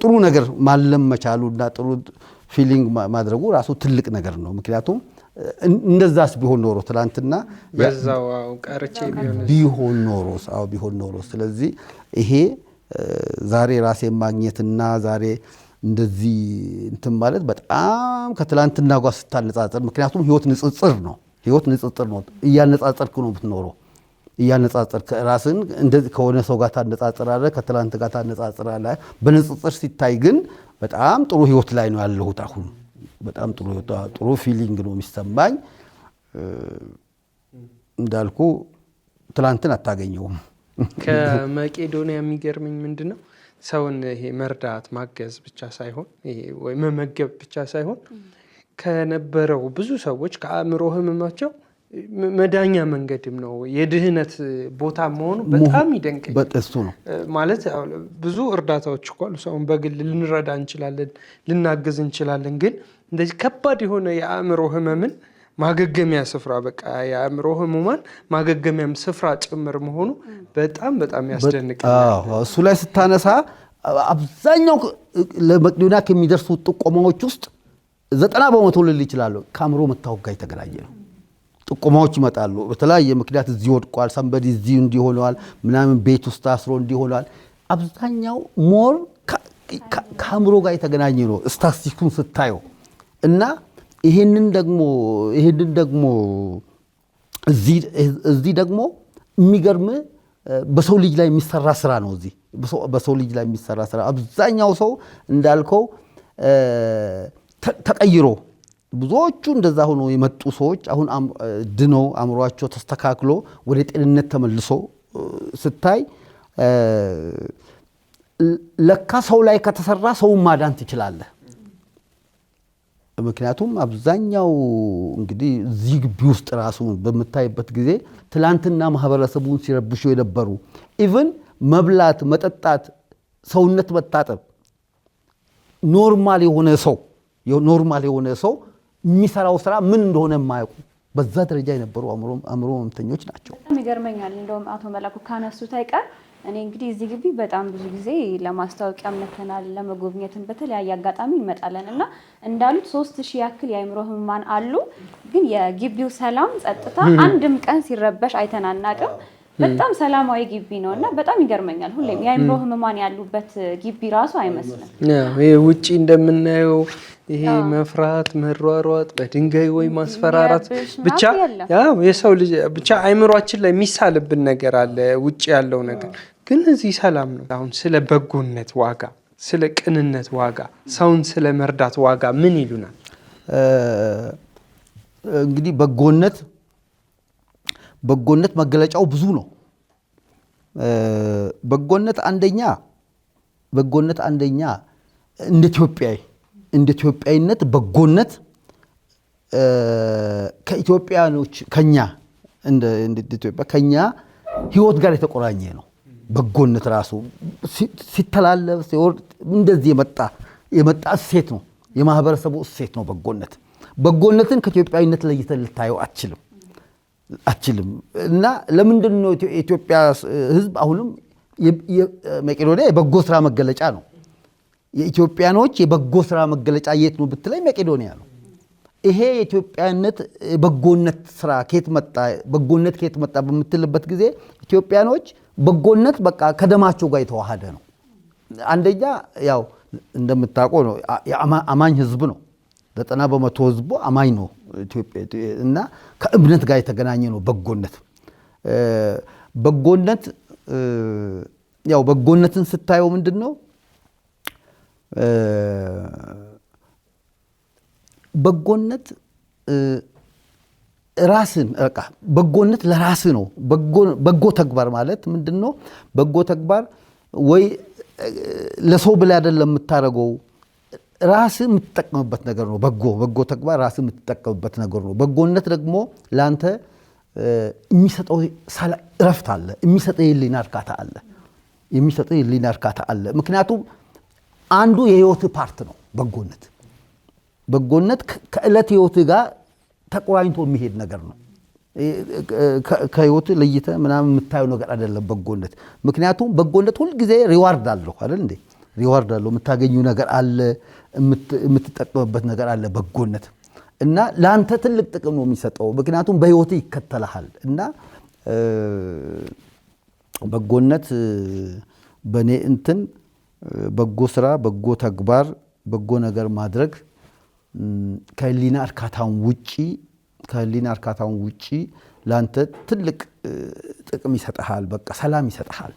ጥሩ ነገር ማለም መቻሉ እና ጥሩ ፊሊንግ ማድረጉ ራሱ ትልቅ ነገር ነው። ምክንያቱም እንደዛስ ቢሆን ኖሮ ትላንትና በዛው ቀርቼ ቢሆን ኖሮ ስለዚህ ይሄ ዛሬ ራሴን ማግኘትና ዛሬ እንደዚህ እንትን ማለት በጣም ከትላንትና ጋር ስታነጻጽር ምክንያቱም ህይወት ንጽጽር ነው። እያነጻጸርክ ነው የምትኖረው። እያነጻጸርክ ራስን እንደዚህ ከሆነ ሰው ጋር ታነጻጽራለህ፣ ከትላንት ጋር ታነጻጽራለህ። በንጽጽር ሲታይ ግን በጣም ጥሩ ህይወት ላይ ነው ያለሁት። አሁን በጣም ጥሩ ፊሊንግ ነው የሚሰማኝ። እንዳልኩ ትላንትን አታገኘውም። ከመቄዶንያ የሚገርመኝ ምንድነው ሰውን ይሄ መርዳት ማገዝ ብቻ ሳይሆን ይሄ ወይ መመገብ ብቻ ሳይሆን ከነበረው ብዙ ሰዎች ከአእምሮ ህመማቸው መዳኛ መንገድም ነው። የድህነት ቦታ መሆኑ በጣም ይደንቀኝ። በጥሱ ነው ማለት ብዙ እርዳታዎች እኮ አሉ። ሰውን በግል ልንረዳ እንችላለን፣ ልናግዝ እንችላለን። ግን እንደዚህ ከባድ የሆነ የአእምሮ ህመምን ማገገሚያ ስፍራ በቃ የአእምሮ ህሙማን ማገገሚያም ስፍራ ጭምር መሆኑ በጣም ያስደንቃል። እሱ ላይ ስታነሳ አብዛኛው ለመቄዶንያ ከሚደርሱ ጥቆማዎች ውስጥ 90% ልል ይችላል ከአእምሮ መታወክ ጋር የተገናኘ ነው። ጥቆማዎች ይመጣሉ። በተለያየ ምክንያት እዚህ ወድቋል፣ ሰንበዲ እዚህ እንዲሆነዋል፣ ምናምን ቤት ውስጥ አስሮ እንዲሆነዋል። አብዛኛው ሞር ከአእምሮ ጋር የተገናኘ ነው ስታቲስቲኩን ስታየው እና ይሄንን ደግሞ እዚህ ደግሞ የሚገርም በሰው ልጅ ላይ የሚሰራ ስራ ነው። እዚህ በሰው ልጅ ላይ የሚሰራ ስራ አብዛኛው ሰው እንዳልከው ተቀይሮ ብዙዎቹ እንደዛ ሆኖ የመጡ ሰዎች አሁን ድነው አእምሯቸው ተስተካክሎ ወደ ጤንነት ተመልሶ ስታይ ለካ ሰው ላይ ከተሰራ ሰውን ማዳን ትችላለህ። ምክንያቱም አብዛኛው እንግዲህ እዚህ ግቢ ውስጥ ራሱ በምታይበት ጊዜ ትላንትና ማህበረሰቡን ሲረብሹ የነበሩ ኢቭን መብላት፣ መጠጣት፣ ሰውነት መታጠብ ኖርማል የሆነ ሰው የሚሰራው ስራ ምን እንደሆነ የማያውቁ በዛ ደረጃ የነበሩ አእምሮ ህመምተኞች ናቸው። ይገርመኛል። እንደውም አቶ መላኩ ካነሱት አይቀር እኔ እንግዲህ እዚህ ግቢ በጣም ብዙ ጊዜ ለማስታወቂያ መተናል፣ ለመጎብኘትም በተለያየ አጋጣሚ እንመጣለን እና እንዳሉት 3000 ያክል የአእምሮ ህሙማን አሉ። ግን የግቢው ሰላም ጸጥታ አንድም ቀን ሲረበሽ አይተናናቅም። በጣም ሰላማዊ ግቢ ነው እና በጣም ይገርመኛል። ሁሌም የአእምሮ ህሙማን ያሉበት ግቢ ራሱ አይመስልም። ይሄ ውጪ እንደምናየው ይሄ መፍራት፣ መሯሯጥ፣ በድንጋይ ወይ ማስፈራራት ብቻ የሰው ልጅ ብቻ አእምሯችን ላይ የሚሳልብን ነገር አለ ውጪ ያለው ነገር። ግን እዚህ ሰላም ነው። አሁን ስለ በጎነት ዋጋ፣ ስለ ቅንነት ዋጋ፣ ሰውን ስለ መርዳት ዋጋ ምን ይሉናል? እንግዲህ በጎነት መገለጫው ብዙ ነው። በጎነት አንደኛ እንደ ኢትዮጵያዊነት በጎነት ከኢትዮጵያኖች ከኛ ህይወት ጋር የተቆራኘ ነው። በጎነት ራሱ ሲተላለፍ ሲወርድ እንደዚህ የመጣ እሴት ነው። የማህበረሰቡ እሴት ነው በጎነትን ከኢትዮጵያዊነት ለይተህ ልታየው አትችልም። እና ለምንድን ነው የኢትዮጵያ ህዝብ አሁንም መቄዶንያ የበጎ ስራ መገለጫ ነው። የኢትዮጵያኖች የበጎ ስራ መገለጫ የት ነው ብትለኝ መቄዶንያ ነው። ይሄ የኢትዮጵያነት በጎነት ስራ ከየት መጣ በጎነት ከየት መጣ በምትልበት ጊዜ ኢትዮጵያኖች በጎነት በቃ ከደማቸው ጋር የተዋሃደ ነው። አንደኛ ያው እንደምታውቀው ነው አማኝ ህዝብ ነው። 90% ህዝቡ አማኝ ነው ኢትዮጵያ እና ከእምነት ጋር የተገናኘ ነው በጎነት። ያው በጎነትን ስታየው ምንድነው በጎነት ራስን በቃ በጎነት ለራስ ነው። በጎ ተግባር ማለት ምንድነው? በጎ ተግባር ወይ ለሰው ብለህ አይደለም የምታረገው ራስ የምትጠቀምበት ነገር ነው። በጎ ተግባር ራስ የምትጠቀምበት ነገር ነው። በጎነት ደግሞ ላንተ የሚሰጠው እረፍት አለ፣ የሚሰጠው የህሊና እርካታ አለ። ምክንያቱም አንዱ የህይወት ፓርት ነው በጎነት ከዕለት ህይወት ጋር ተቆራኝቶ የሚሄድ ነገር ነው። ከህይወት ለይተ ምናምን የምታየው ነገር አይደለም በጎነት። ምክንያቱም በጎነት ሁሉ ጊዜ ሪዋርድ አለው አይደል እንዴ? ሪዋርድ አለው፣ የምታገኙ ነገር አለ፣ የምትጠቀምበት ነገር አለ በጎነት እና ላንተ ትልቅ ጥቅም ነው የሚሰጠው። ምክንያቱም በህይወት ይከተልሃል እና በጎነት በኔ እንትን በጎ ስራ፣ በጎ ተግባር፣ በጎ ነገር ማድረግ ከህሊና እርካታውን ውጪ ላንተ ትልቅ ጥቅም ይሰጣል። በቃ ሰላም ይሰጣል።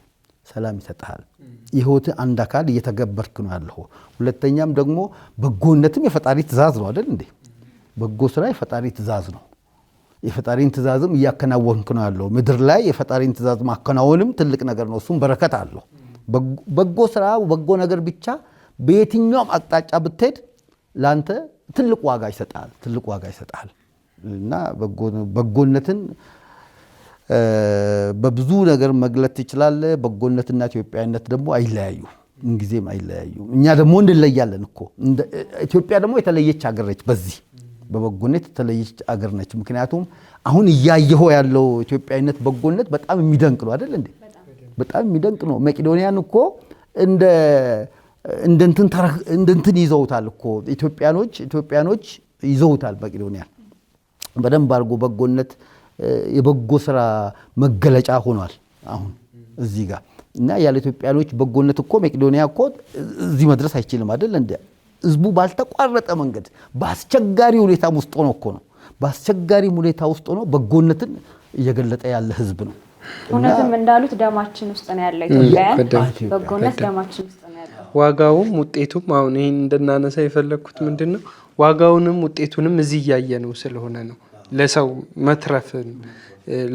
የህይወት አንድ አካል እየተገበርክ ነው ያለው። ሁለተኛም ደግሞ በጎነትም የፈጣሪ ትእዛዝ ነው አይደል እንዴ? በጎ ስራ የፈጣሪ ትእዛዝ ነው። የፈጣሪን ትእዛዝም እያከናወንክ ነው ያለው። ምድር ላይ የፈጣሪን ትእዛዝ ማከናወንም ትልቅ ነገር ነው። እሱም በረከት አለው። በጎ ስራ፣ በጎ ነገር ብቻ በየትኛውም አቅጣጫ ብትሄድ ላንተ ትልቅ ዋጋ ይሰጣል እና በጎነትን በብዙ ነገር መግለጥ ይችላል። በጎነትና ኢትዮጵያዊነት ደግሞ አይለያዩ፣ ምንጊዜም አይለያዩ። እኛ ደግሞ እንለያለን እኮ። ኢትዮጵያ ደግሞ የተለየች ሀገር ነች፣ በዚህ በበጎነት የተለየች ሀገር ነች። ምክንያቱም አሁን እያየኸው ያለው ኢትዮጵያዊነት በጎነት በጣም የሚደንቅ ነው አይደል እንዴ? በጣም የሚደንቅ ነው። መቄዶንያን እኮ እንደንትን ይዘውታል እኮ ኢትዮጵያኖች ይዘውታል መቄዶንያን በደንብ አድርጎ። በጎነት የበጎ ስራ መገለጫ ሆኗል አሁን እዚህ ጋር እና ያለ ኢትዮጵያኖች በጎነት እኮ መቄዶንያ እኮ እዚህ መድረስ አይችልም አይደል እንዴ? ህዝቡ ባልተቋረጠ መንገድ በአስቸጋሪ ሁኔታ ውስጥ ሆኖ እኮ ነው በአስቸጋሪ ሁኔታ ውስጥ ሆኖ በጎነትን እየገለጠ ያለ ህዝብ ነው። እውነትም እንዳሉት ደማችን ውስጥ ነው ያለው ኢትዮጵያውያን። በጎነት ደማችን ውስጥ ነው ያለው። ዋጋውም ውጤቱም አሁን ይሄን እንድናነሳ የፈለኩት ምንድነው ዋጋውንም ውጤቱንም እዚህ እያየ ነው ስለሆነ ነው። ለሰው መትረፍን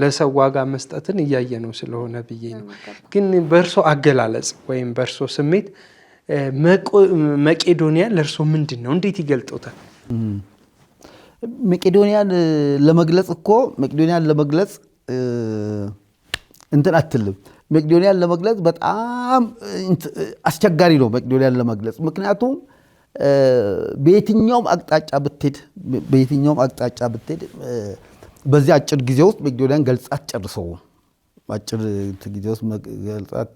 ለሰው ዋጋ መስጠትን እያየ ነው ስለሆነ ብዬ ነው። ግን በእርሶ አገላለጽ ወይም በእርሶ ስሜት መቄዶንያ ለእርሶ ምንድን ነው? እንዴት ይገልጡታል? መቄዶንያን ለመግለጽ እንትን አትልም። መቄዶንያን ለመግለጽ በጣም አስቸጋሪ ነው መቄዶንያን ለመግለጽ። ምክንያቱም በየትኛውም አቅጣጫ ብትሄድ በዚህ አጭር ጊዜ ውስጥ መቄዶንያን ገልጻት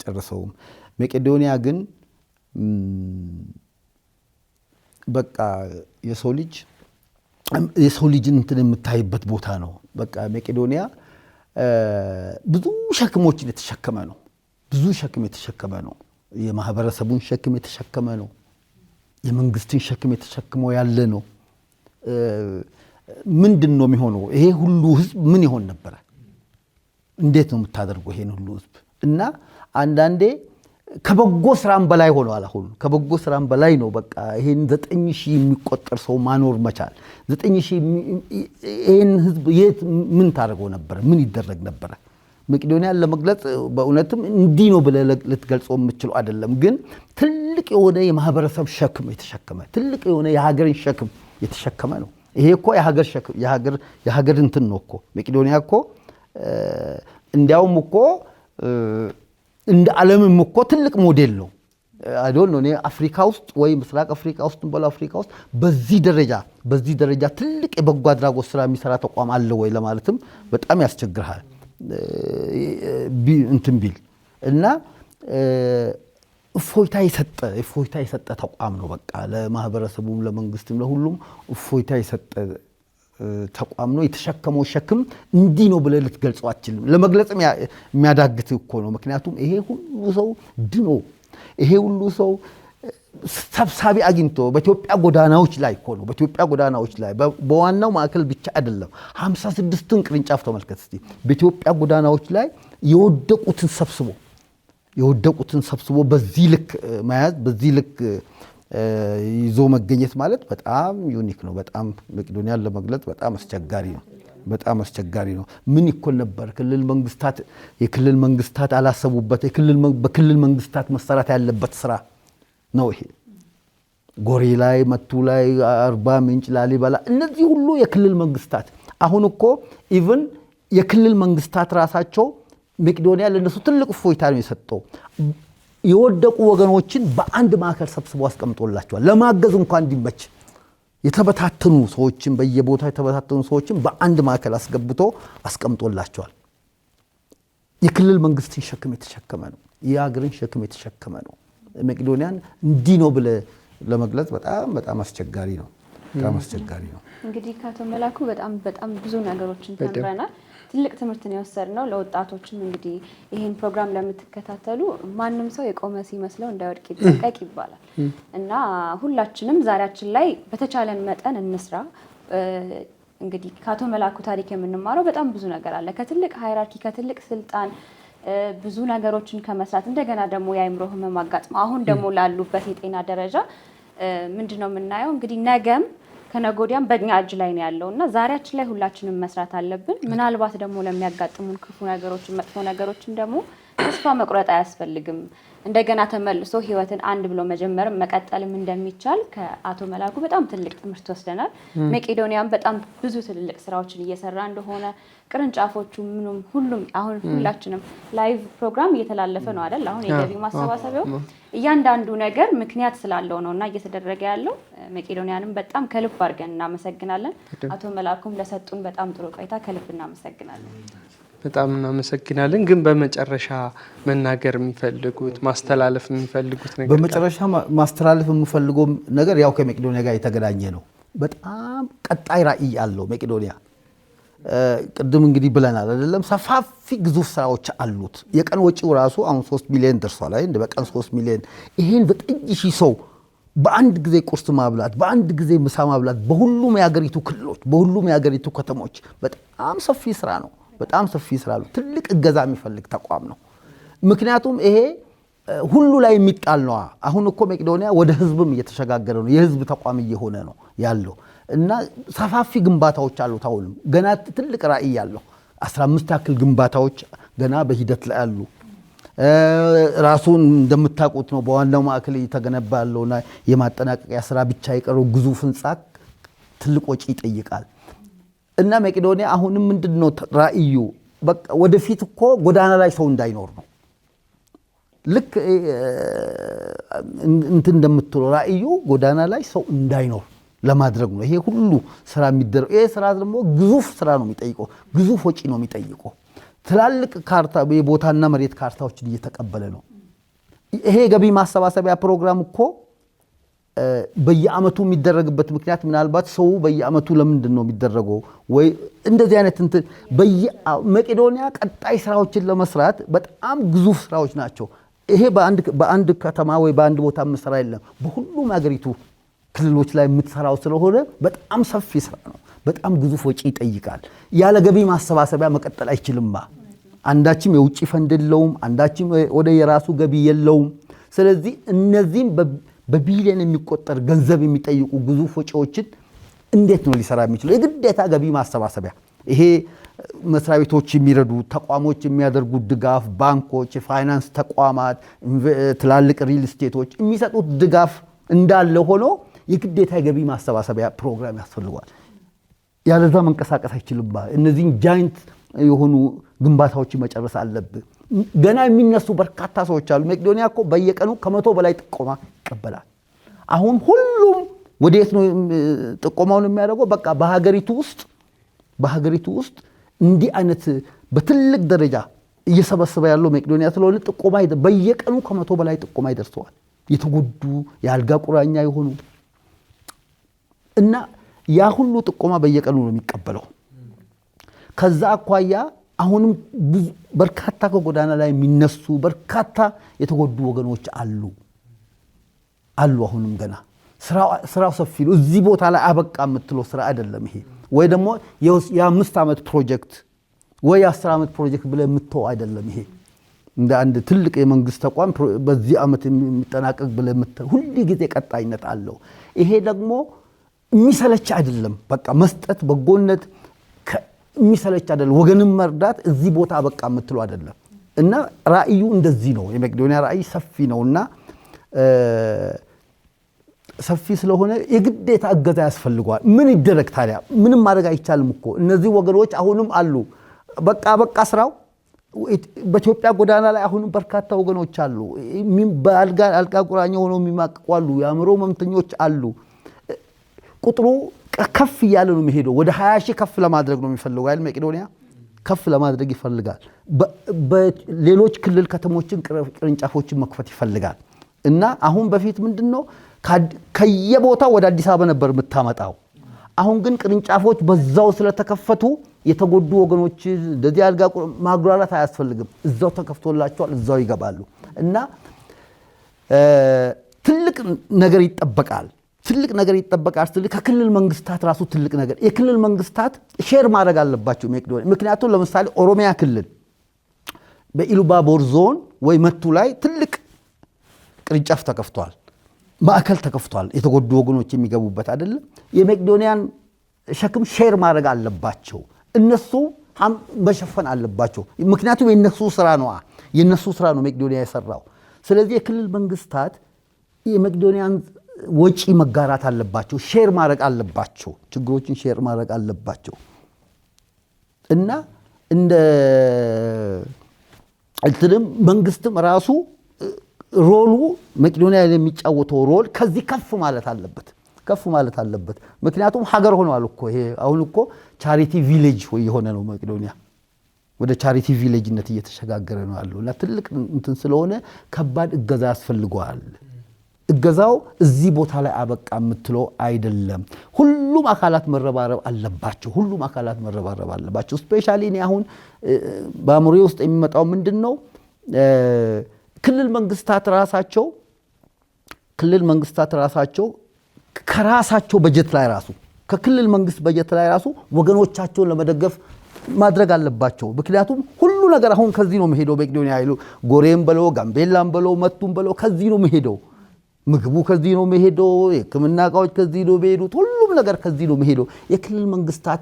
ጨርሰውም። መቄዶንያ ግን በቃ የሰው ልጅን እንትን የምታይበት ቦታ ነው። በቃ መቄዶንያ ብዙ ሸክሞችን የተሸከመ ነው። የማህበረሰቡን ሸክም የተሸከመ ነው። የመንግስትን ሸክም የተሸክመው ያለ ነው። ምንድን ነው የሚሆነው? ይሄ ሁሉ ህዝብ ምን ይሆን ነበረ? እንዴት ነው የምታደርገው ይሄን ሁሉ ህዝብ? እና አንዳንዴ ከበጎ ስራም በላይ ሆኗል። አሁን ከበጎ ስራም በላይ ነው። በቃ ይሄን 9000 የሚቆጠር ሰው ማኖር መቻል 9000 ይሄን ህዝብ የት ምን ታደርገው ነበር? ምን ይደረግ ነበር? መቄዶንያን ለመግለጽ በእውነትም እንዲህ ነው ብለህ ልትገልጸው የምትችለው አይደለም። ግን ትልቅ የሆነ የማህበረሰብ ሸክም የተሸከመ ትልቅ የሆነ የሀገርን ሸክም የተሸከመ ነው። ይሄ እኮ የሀገር እንትን ነው እኮ መቄዶንያ እኮ እንዲያውም እኮ እንደ ዓለምም እኮ ትልቅ ሞዴል ነው። አይዶን ነው አፍሪካ ውስጥ ወይ ምስራቅ አፍሪካ ውስጥ አፍሪካ ውስጥ በዚህ ደረጃ ትልቅ የበጎ አድራጎት ስራ የሚሰራ ተቋም አለ ወይ ለማለትም በጣም ያስቸግራል። እንትን ቢል እና እፎይታ የሰጠ ተቋም ነው። በቃ ለማህበረሰቡም ለመንግስትም ለሁሉም እፎይታ የሰጠ ተቋም ነው። የተሸከመው ሸክም እንዲህ ነው ብለህ ልትገልጸው አትችልም። ለመግለጽ የሚያዳግት እኮ ነው። ምክንያቱም ይሄ ሁሉ ሰው ድኖ ይሄ ሁሉ ሰው ሰብሳቢ አግኝቶ በኢትዮጵያ ጎዳናዎች ላይ እኮ ነው። በኢትዮጵያ ጎዳናዎች ላይ በዋናው ማዕከል ብቻ አይደለም 56ን ቅርንጫፍ ተመልከት እስቲ። በኢትዮጵያ ጎዳናዎች ላይ የወደቁትን ሰብስቦ በዚህ ልክ መያዝ በዚህ ልክ ይዞ መገኘት ማለት በጣም ዩኒክ ነው። በጣም መቄዶንያን ለመግለጽ በጣም አስቸጋሪ ነው። ምን ይኮን ነበር የክልል መንግስታት አላሰቡበት በክልል መንግስታት መሰራት ያለበት ስራ ነው ይሄ። ጎሬ ላይ፣ መቱ ላይ፣ አርባ ምንጭ፣ ላሊበላ እነዚህ ሁሉ የክልል መንግስታት አሁን እኮ ኢቭን የክልል መንግስታት ራሳቸው መቄዶንያ ለነሱ ትልቅ እፎይታ ነው የሰጠው። የወደቁ ወገኖችን በአንድ ማዕከል ሰብስቦ አስቀምጦላቸዋል። ለማገዝ እንኳን እንዲመች የተበታተኑ ሰዎችን በየቦታው የተበታተኑ ሰዎችን በአንድ ማዕከል አስቀምጦላቸዋል። የክልል መንግስትን ሸክም የተሸከመ ነው። የሀገርን ሸክም የተሸከመ ነው። መቄዶንያን እንዲህ ነው ብለህ ለመግለጽ በጣም አስቸጋሪ ነው። እንግዲህ ከአቶ መላኩ በጣም ብዙ ነገሮችን ተምረናል። ትልቅ ትምህርትን የወሰድነው ለወጣቶችም እንግዲህ ይህን ፕሮግራም ለምትከታተሉ ማንም ሰው የቆመ ሲመስለው እንዳይወድቅ ይጠንቀቅ ይባላል እና ሁላችንም ዛሬያችን ላይ በተቻለን መጠን እንስራ። እንግዲህ ከአቶ መላኩ ታሪክ የምንማረው በጣም ብዙ ነገር አለ። ከትልቅ ሃይራርኪ ከትልቅ ስልጣን ብዙ ነገሮችን ከመስራት እንደገና ደግሞ የአእምሮ ህመም አጋጥመው አሁን ደግሞ ላሉበት የጤና ደረጃ ምንድነው የምናየው? እንግዲህ ነገም ከነጎዲያም በእኛ እጅ ላይ ነው ያለው እና ዛሬያችን ላይ ሁላችንም መስራት አለብን። ምናልባት ደግሞ ለሚያጋጥሙን ክፉ ነገሮችን መጥፎ ነገሮችን ደግሞ ተስፋ መቁረጥ አያስፈልግም። እንደገና ተመልሶ ህይወትን አንድ ብሎ መጀመርም መቀጠልም እንደሚቻል ከአቶ መላኩ በጣም ትልቅ ትምህርት ወስደናል። መቄዶንያም በጣም ብዙ ትልልቅ ስራዎችን እየሰራ እንደሆነ ቅርንጫፎቹ ምኑም ሁሉም አሁን ሁላችንም ላይቭ ፕሮግራም እየተላለፈ ነው አይደል? አሁን የገቢ ማሰባሰቢያው እያንዳንዱ ነገር ምክንያት ስላለው ነውና እየተደረገ ያለው። መቄዶንያንም በጣም ከልብ አድርገን እናመሰግናለን። አቶ መላኩም ለሰጡን በጣም ጥሩ ቆይታ ከልብ እናመሰግናለን። በጣም እናመሰግናለን። ግን በመጨረሻ መናገር የሚፈልጉት ማስተላለፍ የሚፈልጉት ነገር? በመጨረሻ ማስተላለፍ የምፈልገው ነገር ያው ከመቄዶንያ ጋር የተገናኘ ነው። በጣም ቀጣይ ራዕይ ያለው መቄዶንያ ቅድም እንግዲህ ብለናል አይደለም? ሰፋፊ ግዙፍ ስራዎች አሉት። የቀን ወጪው ራሱ አሁን 3 ሚሊዮን ደርሷል አይደል? በቀን 3 ሚሊዮን ይሄን በ9,000 ሰው በአንድ ጊዜ ቁርስ ማብላት፣ በአንድ ጊዜ ምሳ ማብላት በሁሉም የሀገሪቱ ክልሎች፣ በሁሉም የሀገሪቱ ከተሞች በጣም ሰፊ ስራ ነው። በጣም ሰፊ ስራ ነው። ትልቅ እገዛ የሚፈልግ ተቋም ነው። ምክንያቱም ይሄ ሁሉ ላይ የሚጣል ነው። አሁን እኮ መቄዶንያ ወደ ህዝብም እየተሸጋገረ ነው። የህዝብ ተቋም እየሆነ ነው ያለው እና ሰፋፊ ግንባታዎች አሉት። አሁንም ገና ትልቅ ራዕይ ያለው 15 ያክል ግንባታዎች ገና በሂደት ላይ አሉ። ራሱን እንደምታውቁት ነው በዋናው ማዕከል እየተገነባ ያለውና የማጠናቀቂያ ስራ ብቻ የቀረው ግዙፍ ህንጻ ትልቅ ወጪ ይጠይቃል። እና መቄዶንያ አሁንም ምንድነው ራዕዩ? በቃ ወደፊት እኮ ጎዳና ላይ ሰው እንዳይኖር ነው። ልክ እንትን እንደምትለው ራዕዩ ጎዳና ላይ ሰው እንዳይኖር ለማድረግ ነው ይሄ ሁሉ ስራ የሚደረገው። ይሄ ስራ ደግሞ ግዙፍ ስራ ነው የሚጠይቀው፣ ግዙፍ ወጪ ነው የሚጠይቀው። ትላልቅ ካርታ የቦታና መሬት ካርታዎችን እየተቀበለ ነው። ይሄ ገቢ ማሰባሰቢያ ፕሮግራም እኮ በየአመቱ የሚደረግበት ምክንያት ምናልባት ሰው በየአመቱ ለምንድን ነው የሚደረገው ወይ እንደዚህ አይነት እንትን መቄዶንያ ቀጣይ ስራዎችን ለመስራት በጣም ግዙፍ ስራዎች ናቸው። ይሄ በአንድ ከተማ ወይ በአንድ ቦታ የምትሰራ የለም፣ በሁሉም ሀገሪቱ ክልሎች ላይ የምትሰራው ስለሆነ በጣም ሰፊ ስራ ነው። በጣም ግዙፍ ወጪ ይጠይቃል። ያለ ገቢ ማሰባሰቢያ መቀጠል አይችልም። አንዳችም የውጭ ፈንድ የለውም፣ አንዳችም ወደ የራሱ ገቢ የለውም። ስለዚህ እነዚህም በቢሊዮን የሚቆጠር ገንዘብ የሚጠይቁ ግዙፍ ወጪዎችን እንዴት ነው ሊሰራ የሚችለው? የግዴታ ገቢ ማሰባሰቢያ ይሄ መስሪያ ቤቶች የሚረዱ ተቋሞች የሚያደርጉት ድጋፍ፣ ባንኮች፣ የፋይናንስ ተቋማት፣ ትላልቅ ሪል ስቴቶች የሚሰጡት ድጋፍ እንዳለ ሆኖ የግዴታ የገቢ ማሰባሰቢያ ፕሮግራም ያስፈልጓል። ያለዛ መንቀሳቀስ አይችልም። እነዚህን ጃይንት የሆኑ ግንባታዎችን መጨረስ አለብህ። ገና የሚነሱ በርካታ ሰዎች አሉ። መቄዶንያ እኮ በየቀኑ ከ100 በላይ ጥቆማ ይቀበላል። አሁን ሁሉም ወዴት ነው ጥቆማውን የሚያደርገው? በቃ በሀገሪቱ ውስጥ እንዲህ አይነት በትልቅ ደረጃ እየሰበሰበ ያለው መቄዶንያ ስለሆነ ጥቆማ በየቀኑ ከ100 በላይ ጥቆማ ይደርሰዋል። የተጎዱ የአልጋ ቁራኛ የሆኑ እና ያ ሁሉ ጥቆማ በየቀኑ ነው የሚቀበለው። ከዛ አኳያ አሁንም በርካታ ከጎዳና ላይ የሚነሱ በርካታ የተጎዱ ወገኖች አሉ። አሁንም ገና ስራው ሰፊ ነው። እዚህ ቦታ ላይ አበቃ የምትለው ስራ አይደለም ይሄ። ወይ ደግሞ የ5 ዓመት ፕሮጀክት ወይ የ10 ዓመት ፕሮጀክት ብለህ የምትተው አይደለም ይሄ። እንደ አንድ ትልቅ የመንግስት ተቋም በዚህ ዓመት የሚጠናቀቅ ብለህ የምትተው ሁሉ ጊዜ ቀጣይነት አለው። ይሄ ደግሞ የሚሰለች አይደለም። በቃ መስጠት በጎነት የሚሰለች አይደለም። ወገንም መርዳት እዚህ ቦታ አበቃ የምትለው አይደለም። እና ራእዩ እንደዚህ ነው። የመቄዶንያ ራእይ ሰፊ ነውና ሰፊ ስለሆነ የግዴታ እገዛ ያስፈልገዋል። ምን ይደረግ ታዲያ? ምንም ማድረግ አይቻልም እኮ እነዚህ ወገኖች አሁንም አሉ። በቃ ስራው በኢትዮጵያ ጎዳና ላይ አሁንም በርካታ ወገኖች አሉ። በአልጋ ቁራኛ ሆነው የሚማቅቁ አሉ። የአእምሮ ህመምተኞች አሉ። ቁጥሩ ከፍ እያለ ነው የሚሄደው። ወደ 20 ሺህ ከፍ ለማድረግ ነው የሚፈልገው አይደል? መቄዶንያ ከፍ ለማድረግ ይፈልጋል። በሌሎች ክልል ከተሞችን ቅርንጫፎችን መክፈት ይፈልጋል። እና አሁን በፊት ምንድነው ከየቦታው ወደ አዲስ አበባ ነበር የምታመጣው። አሁን ግን ቅርንጫፎች በዛው ስለተከፈቱ የተጎዱ ወገኖች እንደዚህ አልጋ ማጉራራት አያስፈልግም። እዛው ተከፍቶላቸዋል፣ እዛው ይገባሉ። እና ትልቅ ነገር ይጠበቃል። ከክልል መንግስታት ራሱ ትልቅ ነገር የክልል መንግስታት ሼር ማድረግ አለባቸው መቄዶንያ። ምክንያቱም ለምሳሌ ኦሮሚያ ክልል በኢሉባቦር ዞን ወይ መቱ ላይ ትልቅ ቅርንጫፍ ተከፍቷል፣ ማዕከል ተከፍቷል። የተጎዱ ወገኖች የሚገቡበት አይደለም። የመቄዶንያን ሸክም ሼር ማድረግ አለባቸው። እነሱ መሸፈን አለባቸው። ምክንያቱም የነሱ ስራ ነው መቄዶንያ የሰራው። ስለዚህ የክልል መንግስታት የመቄዶንያን ወጪ መጋራት አለባቸው፣ ሼር ማድረግ አለባቸው፣ ችግሮችን ሼር ማድረግ አለባቸው። እና እንደ እንትንም መንግስትም ራሱ ሮሉ መቄዶንያ የሚጫወተው ሮል ከዚህ ከፍ ማለት አለበት። ምክንያቱም ሀገር ሆኗል እኮ ይሄ አሁን እኮ ቻሪቲ ቪሌጅ የሆነ ነው መቄዶንያ። ወደ ቻሪቲ ቪሌጅነት እየተሸጋገረ ነው ያለው። እና ትልቅ እንትን ስለሆነ ከባድ እገዛ ያስፈልገዋል። እገዛው እዚህ ቦታ ላይ አበቃ የምትለው አይደለም። ሁሉም አካላት መረባረብ አለባቸው። ስፔሻሊ እኔ አሁን በአእምሮዬ ውስጥ የሚመጣው ምንድነው ክልል መንግስታት ራሳቸው ከራሳቸው በጀት ላይ ራሱ ከክልል መንግስት በጀት ላይ ራሱ ወገኖቻቸውን ለመደገፍ ማድረግ አለባቸው። ምክንያቱም ሁሉ ነገር አሁን ከዚህ ነው መሄደው። መቄዶንያ አይሉ ጎሬም በለው ጋምቤላም በለው መቱም በለው ከዚህ ነው መሄደው። ምግቡ ከዚህ ነው መሄደው። የሕክምና ዕቃዎች ከዚህ ነው መሄዱት። ሁሉም ነገር ከዚህ ነው መሄደው። የክልል መንግስታት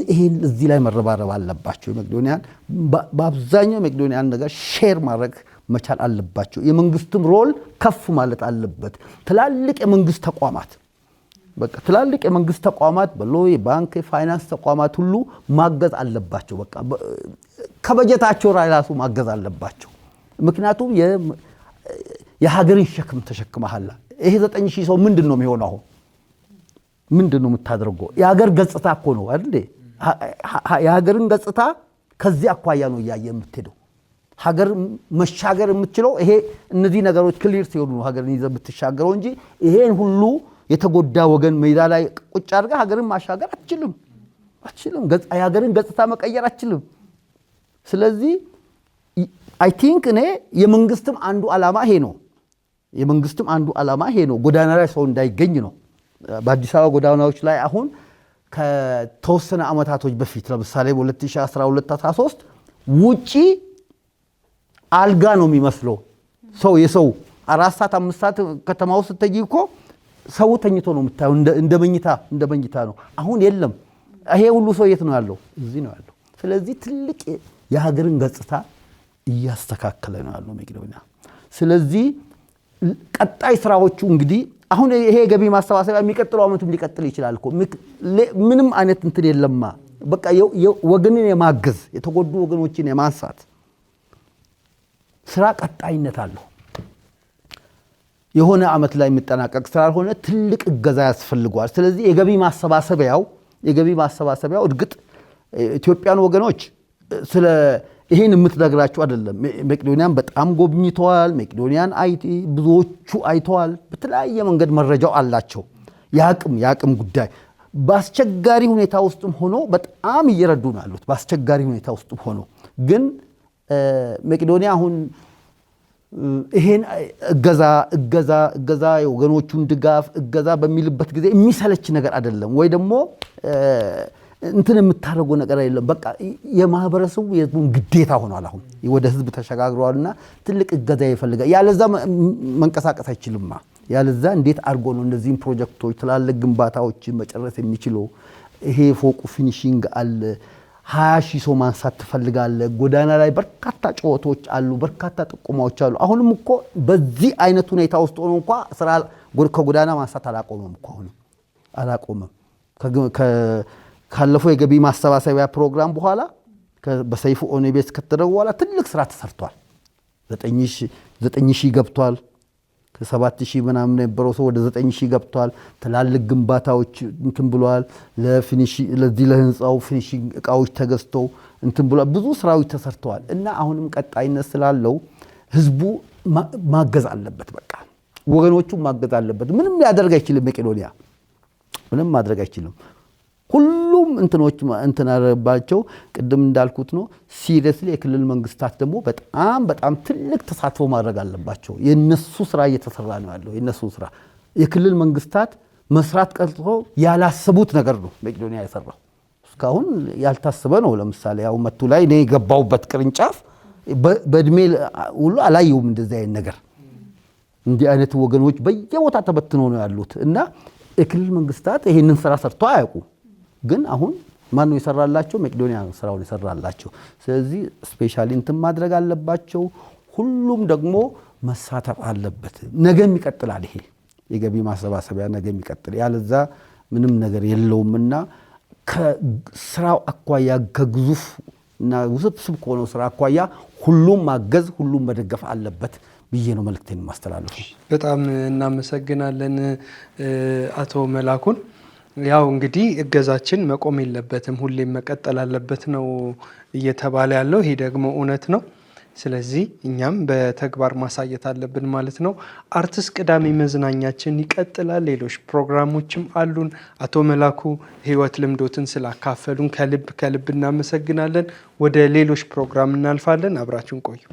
ይሄን እዚህ ላይ መረባረብ አለባቸው። መቄዶንያን በአብዛኛው መቄዶንያን ነገር ሼር ማድረግ መቻል አለባቸው። የመንግስትም ሮል ከፍ ማለት አለበት። ትላልቅ የመንግስት ተቋማት በሎ የባንክ የፋይናንስ ተቋማት ሁሉ ማገዝ አለባቸው። በቃ ከበጀታቸው ራሱ ማገዝ አለባቸው። ምክንያቱም የሀገርን ሸክም ተሸክመሃል። ይሄ 9000 ሰው ምንድነው የሚሆነው? አሁን ምንድነው የምታደርገው? የሀገር ገጽታ እኮ ነው አይደል? የሀገርን ገጽታ ከዚህ አኳያ ነው እያየ የምትሄደው። ሀገር መሻገር የምትችለው ይሄ እነዚህ ነገሮች ክሊር ሲሆኑ ነው ሀገርን ይዘህ ብትሻገረው እንጂ ይሄን ሁሉ የተጎዳ ወገን ሜዳ ላይ ቁጭ አድርገህ ሀገርን ማሻገር አትችልም። የሀገርን ገጽታ መቀየር አትችልም። ስለዚህ አይ ቲንክ እኔ የመንግስትም አንዱ ዓላማ ይሄ ነው። ጎዳና ላይ ሰው እንዳይገኝ ነው። በአዲስ አበባ ጎዳናዎች ላይ አሁን ከተወሰነ ዓመታቶች በፊት ለምሳሌ በ2012-13 ውጪ አልጋ ነው የሚመስለው። የሰው 4 ሰዓት 5 ሰዓት ከተማ ውስጥ ስትሄጂ እኮ ሰው ተኝቶ ነው የምታየው። እንደ መኝታ ነው። አሁን የለም። ይሄ ሁሉ ሰው የት ነው ያለው? እዚህ ነው ያለው። ስለዚህ ትልቅ የሀገርን ገጽታ እያስተካከለ ነው ያለው መቄዶንያ። ስለዚህ ቀጣይ ስራዎቹ እንግዲህ አሁን ይሄ ገቢ ማሰባሰቢያ የሚቀጥለው ዓመትም ሊቀጥል ይችላል እኮ ምንም አይነት እንትን የለማ። በቃ ወገንን የማገዝ የተጎዱ ወገኖችን የማንሳት ስራ ቀጣይነት አለው። የሆነ ዓመት ላይ የሚጠናቀቅ ስላልሆነ ትልቅ እገዛ ያስፈልገዋል። ስለዚህ የገቢ ማሰባሰቢያው እርግጥ ኢትዮጵያን ወገኖች ስለ ይሄን የምትነግራቸው አይደለም። መቄዶንያን በጣም ጎብኝተዋል። መቄዶንያን ብዙዎቹ አይተዋል። በተለያየ መንገድ መረጃው አላቸው። የአቅም ጉዳይ በአስቸጋሪ ሁኔታ ውስጥም ሆኖ በጣም እየረዱ ነው ያሉት። በአስቸጋሪ ሁኔታ ውስጥም ሆኖ ግን መቄዶንያ አሁን ይሄን እገዛ የወገኖቹን ድጋፍ እገዛ በሚልበት ጊዜ የሚሰለች ነገር አይደለም፣ ወይ ደግሞ እንትን የምታደርገው ነገር አይደለም። በቃ የማህበረሰቡ የህዝቡን ግዴታ ሆኗል። አሁን ወደ ህዝብ ተሸጋግሯልና ትልቅ እገዛ ይፈልጋል። ያለዛ መንቀሳቀስ አይችልማ። ያለዛ እንዴት አድርጎ ነው እነዚህን ፕሮጀክቶች ትላልቅ ግንባታዎችን መጨረስ የሚችለው? ይሄ ፎቁ ፊኒሺንግ አለ፣ 20 ሺህ ሰው ማንሳት ትፈልጋለ። ጎዳና ላይ በርካታ ጨዋታዎች አሉ፣ በርካታ ጥቁማዎች አሉ። አሁንም እኮ በዚህ አይነት ሁኔታ ውስጥ ሆኖ እንኳን ስራ ከጎዳና ማንሳት አላቆመም እኮ አሁንም አላቆመም። ካለፈው የገቢ ማሰባሰቢያ ፕሮግራም በኋላ በሰይፉ ኦኔቤስ ከተደረገ በኋላ ትልቅ ስራ ተሰርቷል። 9,000 ገብቷል። ከ7,000 ምናምን የነበረው ሰው ወደ 9,000 ገብቷል። ትላልቅ ግንባታዎች እንትን ብሏል። ለዚህ ለህንፃው ፊኒሺንግ እቃዎች ተገዝተው እንትን ብሏል። ብዙ ስራዎች ተሰርተዋል እና አሁንም ቀጣይነት ስላለው ህዝቡ ማገዝ አለበት። በቃ ወገኖቹ ማገዝ አለበት። ምንም ሊያደርግ አይችልም። መቄዶንያ ምንም ማድረግ አይችልም። ሁሉም እንትኖች እንትናረባቸው ቅድም እንዳልኩት ነው። ሲሪየስሊ የክልል መንግስታት ደግሞ በጣም ትልቅ ተሳትፎ ማድረግ አለባቸው። የነሱ ስራ እየተሰራ ነው ያለው። የነሱ ስራ የክልል መንግስታት መስራት ቀርጾ ያላሰቡት ነገር ነው መቄዶንያ የሰራው። እስካሁን ያልታሰበ ነው። ለምሳሌ ያው መቱ ላይ እኔ የገባውበት ቅርንጫፍ በእድሜ ሁሉ አላየውም እንደዚህ አይነት ነገር። እንዲህ አይነት ወገኖች በየቦታ ተበትኖ ነው ያሉት እና የክልል መንግስታት ይሄንን ስራ ሰርቶ አያውቁ። ግን አሁን ማን ነው የሰራላቸው? መቄዶንያ ነው ስራውን የሰራላቸው። ስለዚህ ስፔሻሊ እንትን ማድረግ አለባቸው። ሁሉም ደግሞ መሳተፍ አለበት። ነገም ይቀጥላል። ይሄ የገቢ ማሰባሰቢያ ነገም ይቀጥል። ያለዛ ምንም ነገር የለውምና ከስራው አኳያ ከግዙፍ እና ውስብስብ ከሆነው ስራ አኳያ ሁሉም ማገዝ፣ ሁሉም መደገፍ አለበት ብዬ ነው መልእክቴን ማስተላለፍ። በጣም እናመሰግናለን አቶ መላኩን። ያው እንግዲህ እገዛችን መቆም የለበትም፣ ሁሌም መቀጠል አለበት ነው እየተባለ ያለው። ይሄ ደግሞ እውነት ነው። ስለዚህ እኛም በተግባር ማሳየት አለብን ማለት ነው። አርትስ ቅዳሜ መዝናኛችን ይቀጥላል። ሌሎች ፕሮግራሞችም አሉን። አቶ መላኩ ህይወት ልምዶትን ስላካፈሉን ከልብ እናመሰግናለን። ወደ ሌሎች ፕሮግራም እናልፋለን። አብራችሁን ቆዩ።